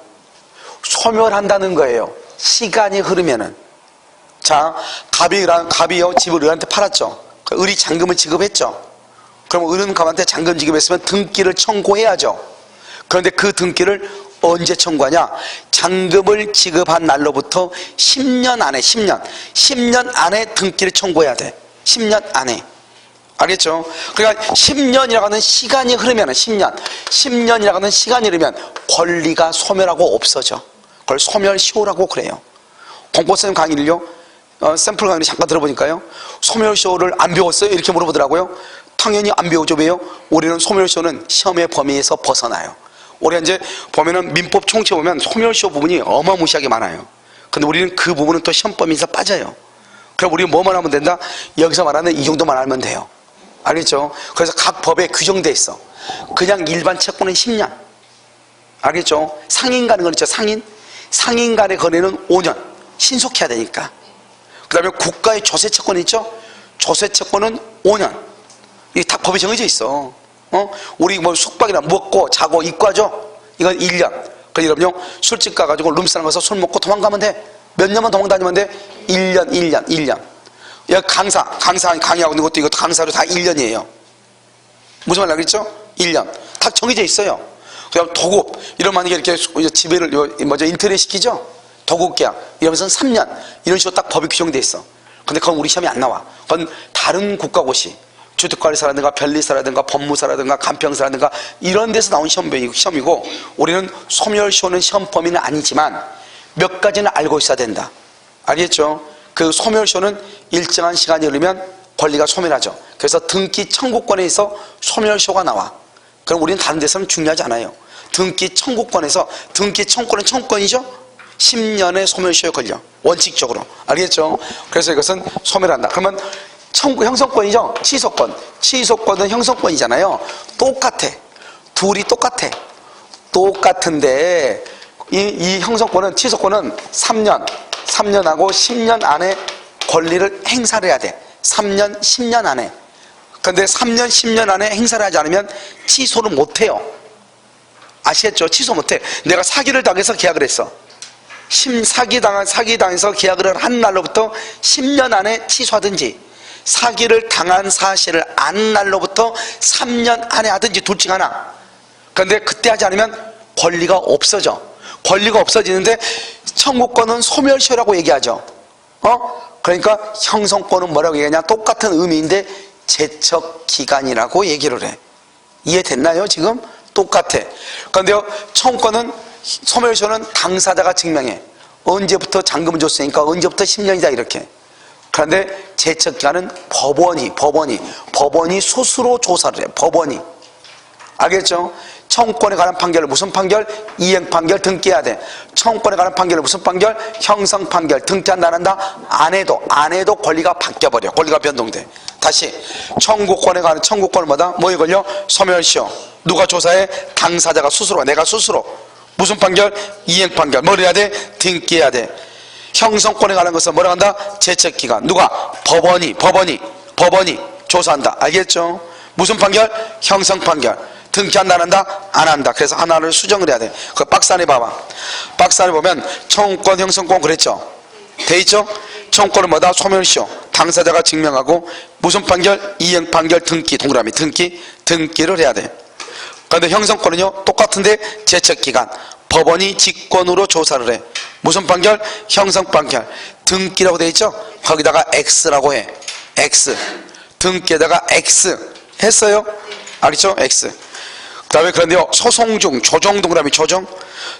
소멸한다는 거예요. 시간이 흐르면은. 자, 갑이요 집을 을한테 팔았죠. 을이 잔금을 지급했죠. 그럼 을은 갑한테 잔금 지급했으면 등기를 청구해야죠. 그런데 그 등기를 언제 청구하냐? 잔금을 지급한 날로부터 10년 안에 10년 안에 등기를 청구해야 돼. 10년 안에. 알겠죠? 그러니까 10년이라고 하는 시간이 흐르면 10년이라고 하는 시간이 흐르면 권리가 소멸하고 없어져. 그걸 소멸시효라고 그래요. 공포쌤 강의를요, 샘플 강의를 잠깐 들어보니까요, 소멸시효를 안 배웠어요? 이렇게 물어보더라고요. 당연히 안 배우죠. 왜요? 우리는 소멸시효는 시험의 범위에서 벗어나요. 우리가 이제 보면은 민법 총칙 보면 소멸시효 부분이 어마무시하게 많아요. 근데 우리는 그 부분은 또 시험 범위에서 빠져요. 그럼 우리는 뭐만 하면 된다? 여기서 말하는 이 정도만 알면 돼요. 알겠죠? 그래서 각 법에 규정돼 있어. 그냥 일반 채권은 10년. 알겠죠? 상인 간의 거래 있죠. 상인 간의 거래는 5년. 신속해야 되니까. 그 다음에 국가의 조세 채권이 있죠? 조세 채권은 5년. 이게 다 법에 정해져 있어. 우리 뭐 숙박이나 먹고 자고 입고 하죠? 이건 1년. 그러니까 술집 가가지고 룸사랑 가서 술 먹고 도망가면 돼. 몇 년만 도망 다니면 돼? 1년. 여기 강의하고 있는 것도 이것도 강사로 다 1년이에요. 무슨 말 알겠죠? 1년. 다 정해져 있어요. 그다음 도급. 이런 만약에 이렇게 지배를, 먼저 인터넷 시키죠? 도급 계약. 이러면서 3년. 이런 식으로 딱 법이 규정돼 있어. 근데 그건 우리 시험에 안 나와. 그건 다른 국가고시. 주택관리사라든가 변리사라든가 법무사라든가 간평사라든가 이런 데서 나온 시험이고 우리는 소멸시효는 시험 범위는 아니지만 몇 가지는 알고 있어야 된다. 알겠죠? 그 소멸시효는 일정한 시간이 흐르면 권리가 소멸하죠. 그래서 등기 청구권에서 소멸시효가 나와. 그럼 우리는 다른 데서는 중요하지 않아요. 등기 청구권에서, 등기 청구권은 청구권이죠? 10년의 소멸시효에 걸려. 원칙적으로. 알겠죠? 그래서 이것은 소멸한다. 그러면 형성권이죠? 취소권. 취소권은 형성권이잖아요. 똑같아. 둘이 똑같아. 똑같은데 이 형성권은, 취소권은 3년하고 10년 안에 권리를 행사를 해야 돼. 3년, 10년 안에. 근데 3년, 10년 안에 행사를 하지 않으면 취소를 못해요. 아시겠죠? 취소 못해. 내가 사기를 당해서 계약을 했어. 사기당해서 계약을 한 날로부터 10년 안에 취소하든지, 사기를 당한 사실을 안 날로부터 3년 안에 하든지 둘 중 하나. 그런데 그때 하지 않으면 권리가 없어져. 권리가 없어지는데 청구권은 소멸시효라고 얘기하죠. 그러니까 형성권은 뭐라고 얘기하냐? 똑같은 의미인데 제척기간이라고 얘기를 해. 이해됐나요 지금? 똑같아. 그런데요, 청구권은, 소멸시효는 당사자가 증명해. 언제부터 잔금을 줬으니까 언제부터 10년이다 이렇게. 그런데 제척기간은 법원이 스스로 조사를 해. 법원이. 알겠죠? 청구권에 관한 판결을 무슨 판결? 이행판결 등기해야 돼. 청구권에 관한 판결을 무슨 판결? 형성판결. 등기한다 안 한다? 안 해도 권리가 바뀌어버려. 권리가 변동돼. 다시 청구권에 관한, 청구권은 뭐다? 뭐에 걸려? 소멸시효. 누가 조사해? 당사자가 스스로. 내가 스스로. 무슨 판결? 이행판결. 뭘 해야 돼? 등기해야 돼. 형성권에 관한 것은 뭐라고 한다? 제척기간. 누가? 법원이 조사한다. 알겠죠? 무슨 판결? 형성판결. 등기한다 안 한다? 안 한다. 그래서 하나를 수정을 해야 돼. 그 박스 안에 봐봐. 박스 안에 보면 청구권, 형성권 그랬죠? 돼 있죠? 청구권은 뭐다? 소멸시효. 당사자가 증명하고, 무슨 판결? 이행판결. 등기. 동그라미 등기를 해야 돼. 그런데 형성권은요 똑같은데 제척기간. 법원이 직권으로 조사를 해. 무슨 판결? 형성판결. 등기라고 돼 있죠? 거기다가 X라고 해. X. 등기에다가 X 했어요? 알겠죠? X. 그 다음에 그런데요, 소송 중, 조정 동그라미 조정.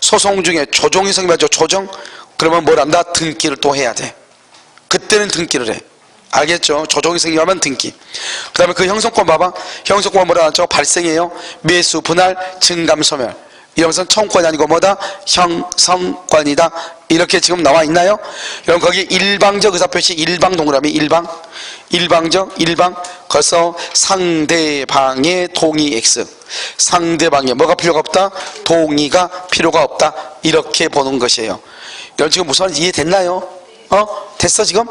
소송 중에 조정이 생기죠. 조정. 그러면 뭘 한다? 등기를 또 해야 돼. 그때는 등기를 해. 알겠죠? 조정이 생기면 등기. 그 다음에 그 형성권 봐봐. 형성권 뭐라 하죠? 발생해요. 매수, 분할, 증감, 소멸. 이러면서 청구권이 아니고 뭐다? 형성권이다. 이렇게 지금 나와 있나요? 여러분 거기 일방적 의사표시, 일방 동그라미, 일방적, 그래서 상대방의 동의 X. 상대방의 뭐가 필요가 없다? 동의가 필요가 없다. 이렇게 보는 것이에요. 여러분 지금 무슨 말인지 이해됐나요? 됐어 지금?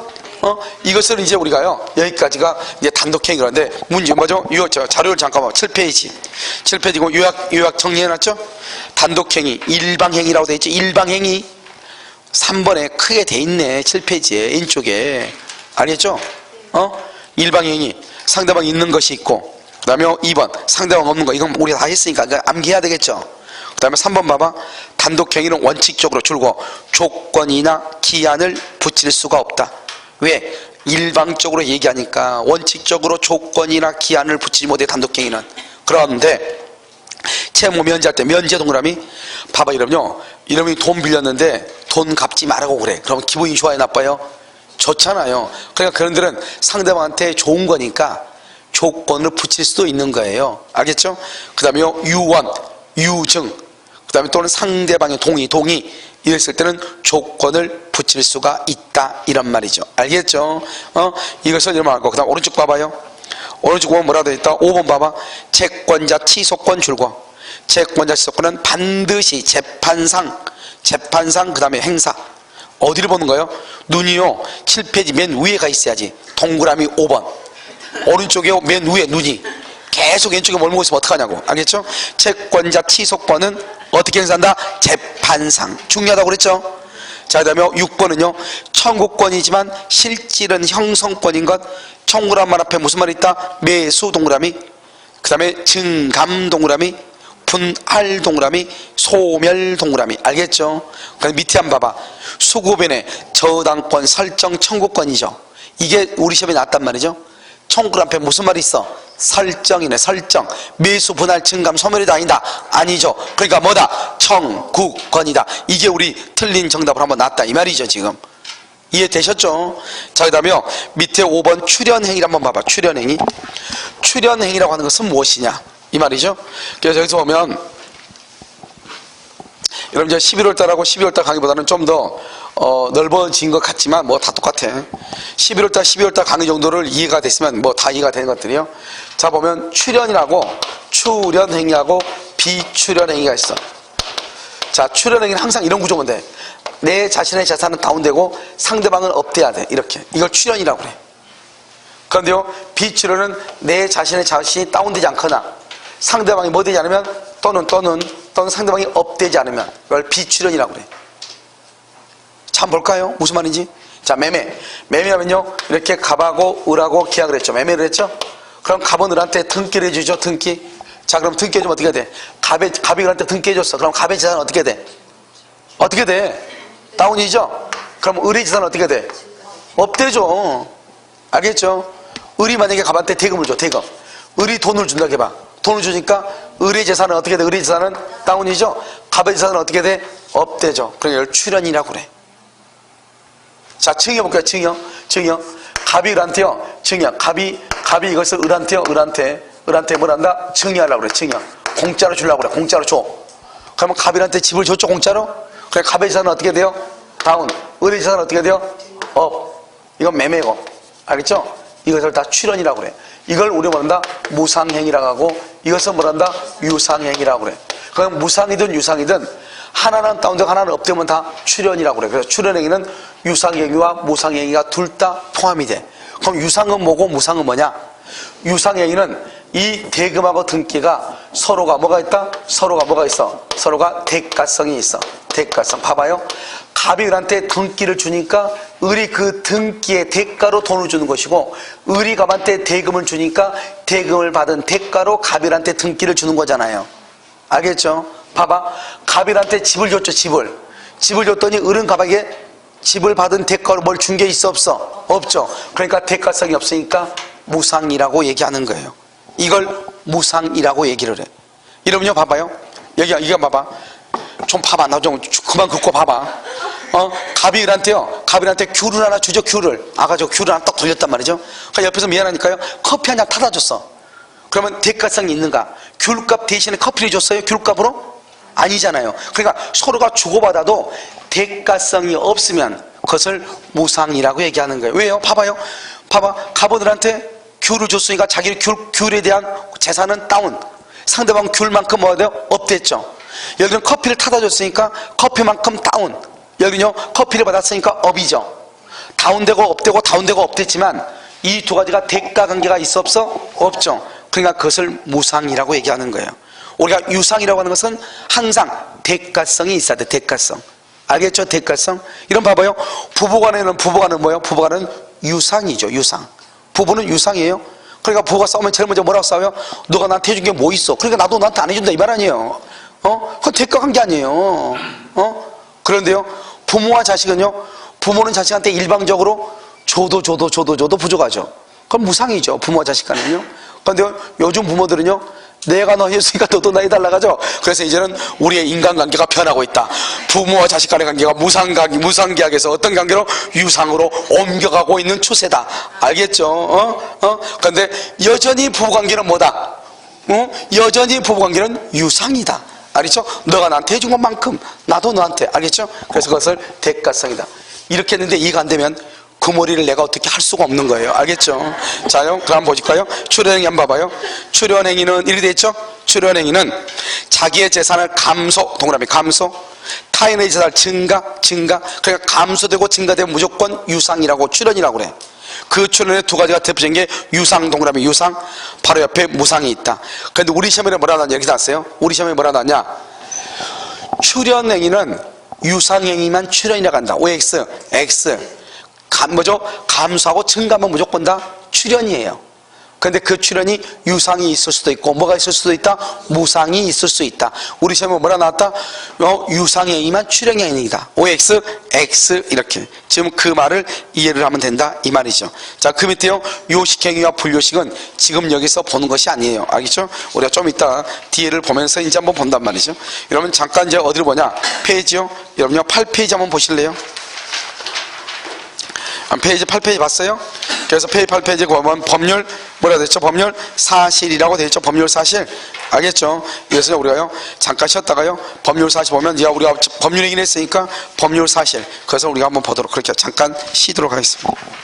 이것을 이제 우리가요, 여기까지가 이제 단독행위. 그런데 문제 뭐죠? 자료를 잠깐만, 7페이지고 요약 정리해놨죠? 단독행위, 일방행위라고 돼 있죠? 일방행위. 3번에 크게 돼 있네. 7페이지에, 왼쪽에. 알겠죠? 일방행위. 상대방 있는 것이 있고, 그 다음에 2번, 상대방 없는 거. 이건 우리가 다 했으니까 암기해야 되겠죠? 그 다음에 3번 봐봐. 단독행위는 원칙적으로 줄고 조건이나 기한을 붙일 수가 없다. 왜? 일방적으로 얘기하니까 원칙적으로 조건이나 기한을 붙이지 못해 단독행위는. 그런데 채무 면제할 때 면제 동그라미 봐봐. 이러면 돈 빌렸는데 돈 갚지 말라고 그래. 그러면 기분이 좋아요 나빠요? 좋잖아요. 그러니까 그런들은 상대방한테 좋은 거니까 조건을 붙일 수도 있는 거예요. 알겠죠? 그 다음에 유원, 유증, 그 다음에 또는 상대방의 동의 이랬을 때는 조건을 붙일 수가 있다. 이런 말이죠. 알겠죠? 이것을 이런 말하고, 그 다음 오른쪽 봐봐요. 오른쪽 보면 뭐라고 되어 있다? 5번 봐봐. 채권자 취소권 줄고, 채권자 취소권은 반드시 재판상 그 다음에 행사. 어디를 보는 거예요? 눈이요 7페이지 맨 위에 가 있어야지. 동그라미 5번 오른쪽에 맨 위에 눈이 계속 왼쪽에 몰고 있으면 어떡하냐고. 알겠죠? 채권자 취소권은 어떻게 행사한다? 재판상. 중요하다고 그랬죠? 자, 그 다음에 6번은요 청구권이지만 실질은 형성권인 것. 청구란 말 앞에 무슨 말이 있다? 매수 동그라미. 그 다음에 증감 동그라미, 분할 동그라미, 소멸 동그라미. 알겠죠? 그럼 밑에 한번 봐봐. 수급연의 저당권 설정 청구권이죠. 이게 우리 시험에 나왔단 말이죠. 청구권 앞에 무슨 말이 있어? 설정이네. 설정. 매수, 분할, 증감, 소멸이다 아니다? 아니죠. 그러니까 뭐다? 청구권이다. 이게 우리 틀린 정답을 한번 놨다 이 말이죠. 지금 이해되셨죠? 자, 그 다음에 밑에 5번 출연행위를 한번 봐봐. 출연행위. 출연행위라고 하는 것은 무엇이냐 이 말이죠. 그래서 여기서 보면 여러분 이제 11월달하고 12월달 강의보다는 좀 더 넓어진 것 같지만 뭐 다 똑같아. 11월달 12월달 강의 정도를 이해가 됐으면 뭐 다 이해가 되는 것들이요. 자, 보면 출연이라고 출연행위하고 비출연행위가 있어. 자, 출연행위는 항상 이런 구조면 돼. 내 자신의 재산은 다운되고 상대방은 업돼야 돼. 이렇게. 이걸 출연이라고 그래. 그런데요, 비출연은 내 자신의 자신이 다운되지 않거나 상대방이 뭐 되지 않으면 또는 상대방이 업되지 않으면 이걸 비출연이라고 그래. 참 볼까요? 무슨 말인지? 자, 매매하면요 이렇게 갑하고 을하고 계약을 했죠. 매매를 했죠. 그럼 갑은 을한테 등기를 해주죠. 등기. 자, 그럼 등기 해주면 어떻게 돼? 갑이 을한테 등기 해줬어. 그럼 갑의 재산은 어떻게 돼? 어떻게 돼? 다운이죠. 그럼 을의 재산은 어떻게 돼? 업되죠. 알겠죠? 을이 만약에 갑한테 대금을 줘. 대금. 을이 돈을 준다 해봐. 돈을 주니까 을의 재산은 어떻게 돼? 을의 재산은 다운이죠. 갑의 재산은 어떻게 돼? 업되죠. 그러니까 이걸 출연이라고 그래. 자, 증여볼까요? 증여. 갑이 을한테요. 증여. 갑이 이것을 을한테 뭘 한다? 증여하려고 그래. 증여. 공짜로 주려고 그래. 공짜로 줘. 그러면 갑이한테 집을 줬죠. 공짜로. 그래, 갑의 재산은 어떻게 돼요? 다운. 을의 재산은 어떻게 돼요? 업. 이건 매매고. 알겠죠? 이것을 다 출연이라고 그래. 이걸 우리 뭐란다? 무상행위라고 하고 이것은 뭐란다? 유상행위라고 그래. 그럼 무상이든 유상이든 하나는 다운되고 하나는 업되면 다 출연이라고 그래. 그래서 출연행위는 유상행위와 무상행위가 둘 다 포함이 돼. 그럼 유상은 뭐고 무상은 뭐냐? 유상행위는 이 대금하고 등기가 서로가 뭐가 있다? 서로가 뭐가 있어? 서로가 대가성이 있어. 대가성. 봐봐요. 갑이 을한테 등기를 주니까 을이 그 등기의 대가로 돈을 주는 것이고 을이 갑한테 대금을 주니까 대금을 받은 대가로 갑이 을한테 등기를 주는 거잖아요. 알겠죠? 봐봐. 갑이 을한테 집을 줬죠. 집을 줬더니 을은 갑에게 집을 받은 대가로 뭘 준 게 있어 없어? 없죠. 그러니까 대가성이 없으니까 무상이라고 얘기하는 거예요. 이걸 무상이라고 얘기를 해. 이러면요, 봐봐요. 이거 봐봐. 좀 봐봐. 나 좀 그만 긋고 봐봐. 갑이 을한테 귤을 하나 주죠. 귤을. 저 귤을 하나 딱 돌렸단 말이죠. 그러니까 옆에서 미안하니까요, 커피 한 잔 타다 줬어. 그러면 대가성이 있는가? 귤값 대신에 커피를 줬어요? 귤값으로? 아니잖아요. 그러니까 서로가 주고받아도 대가성이 없으면 그것을 무상이라고 얘기하는 거예요. 왜요? 봐봐. 갑은들한테 귤을 줬으니까 자기 귤에 대한 재산은 다운. 상대방 귤만큼 뭐가 돼요? 업됐죠. 여기는 커피를 타다 줬으니까 커피만큼 다운. 여기는요, 커피를 받았으니까 업이죠. 다운되고 업되고 다운되고 업됐지만 이 두 가지가 대가 관계가 있어 없어? 없죠. 그러니까 그것을 무상이라고 얘기하는 거예요. 우리가 유상이라고 하는 것은 항상 대가성이 있어야 돼. 대가성. 알겠죠? 대가성. 이런 봐봐요. 부부간은 뭐예요? 부부간은 유상이죠. 유상. 부부는 유상이에요. 그러니까 부부가 싸우면 제일 먼저 뭐라고 싸워요? 너가 나한테 해준 게 뭐 있어? 그러니까 나도 너한테 안 해준다 이 말 아니에요. 그건 대가 관계 아니에요. 그런데요, 부모와 자식은요, 부모는 자식한테 일방적으로 줘도 부족하죠. 그건 무상이죠. 부모와 자식 간은요. 그런데 요즘 부모들은요, 내가 너 해줬으니까 너도 나 해달라 가죠. 그래서 이제는 우리의 인간관계가 변하고 있다. 부모와 자식 간의 관계가 무상계약에서 어떤 관계로? 유상으로 옮겨가고 있는 추세다. 알겠죠? 그런데 여전히 부부관계는 뭐다? 여전히 부부관계는 유상이다. 알겠죠? 너가 나한테 해준 것만큼 나도 너한테. 알겠죠? 그래서 그것을 대가성이다. 이렇게 했는데 이해가 안 되면 그 머리를 내가 어떻게 할 수가 없는 거예요. 알겠죠? 자요, 그럼 보실까요? 출연행위 한번 봐봐요. 출연행위는 이렇게 돼 있죠? 출연행위는 자기의 재산을 동그라미 감소, 타인의 재산을 증가. 그러니까 감소되고 증가되면 무조건 유상이라고 출연이라고 그래. 그 출연의 두 가지가 대표적인 게 유상 동그라미 유상, 바로 옆에 무상이 있다. 그런데 우리 시험에 뭐라 나왔냐? 여기 나왔어요. 우리 시험에 뭐라 나왔냐? 출연행위는 유상행위만 출연이라고 한다. OX, X. 감소하고 증가하면 무조건 다 출연이에요. 근데 그 출현이 유상이 있을 수도 있고 뭐가 있을 수도 있다? 무상이 있을 수 있다. 우리 시험에 뭐라 나왔다? 유상에 의한 출현이 아니다. OX, X 이렇게. 지금 그 말을 이해를 하면 된다 이 말이죠. 자, 그 밑에요. 요식행위와 불요식은 지금 여기서 보는 것이 아니에요. 알겠죠? 우리가 좀 이따 뒤에를 보면서 이제 한번 본단 말이죠. 여러분 잠깐 이제 어디를 보냐? 페이지요. 여러분요 8페이지 한번 보실래요? 페이지 8페이지 봤어요? 그래서 페이지 8페이지에 보면 법률 뭐라 됐죠? 법률 사실이라고 되어 있죠. 법률 사실. 알겠죠? 그래서 우리가요 잠깐 쉬었다가요 법률 사실 보면 이제 우리가 법률 얘기를 했으니까 법률 사실. 그래서 우리가 한번 보도록 그렇게 잠깐 쉬도록 하겠습니다.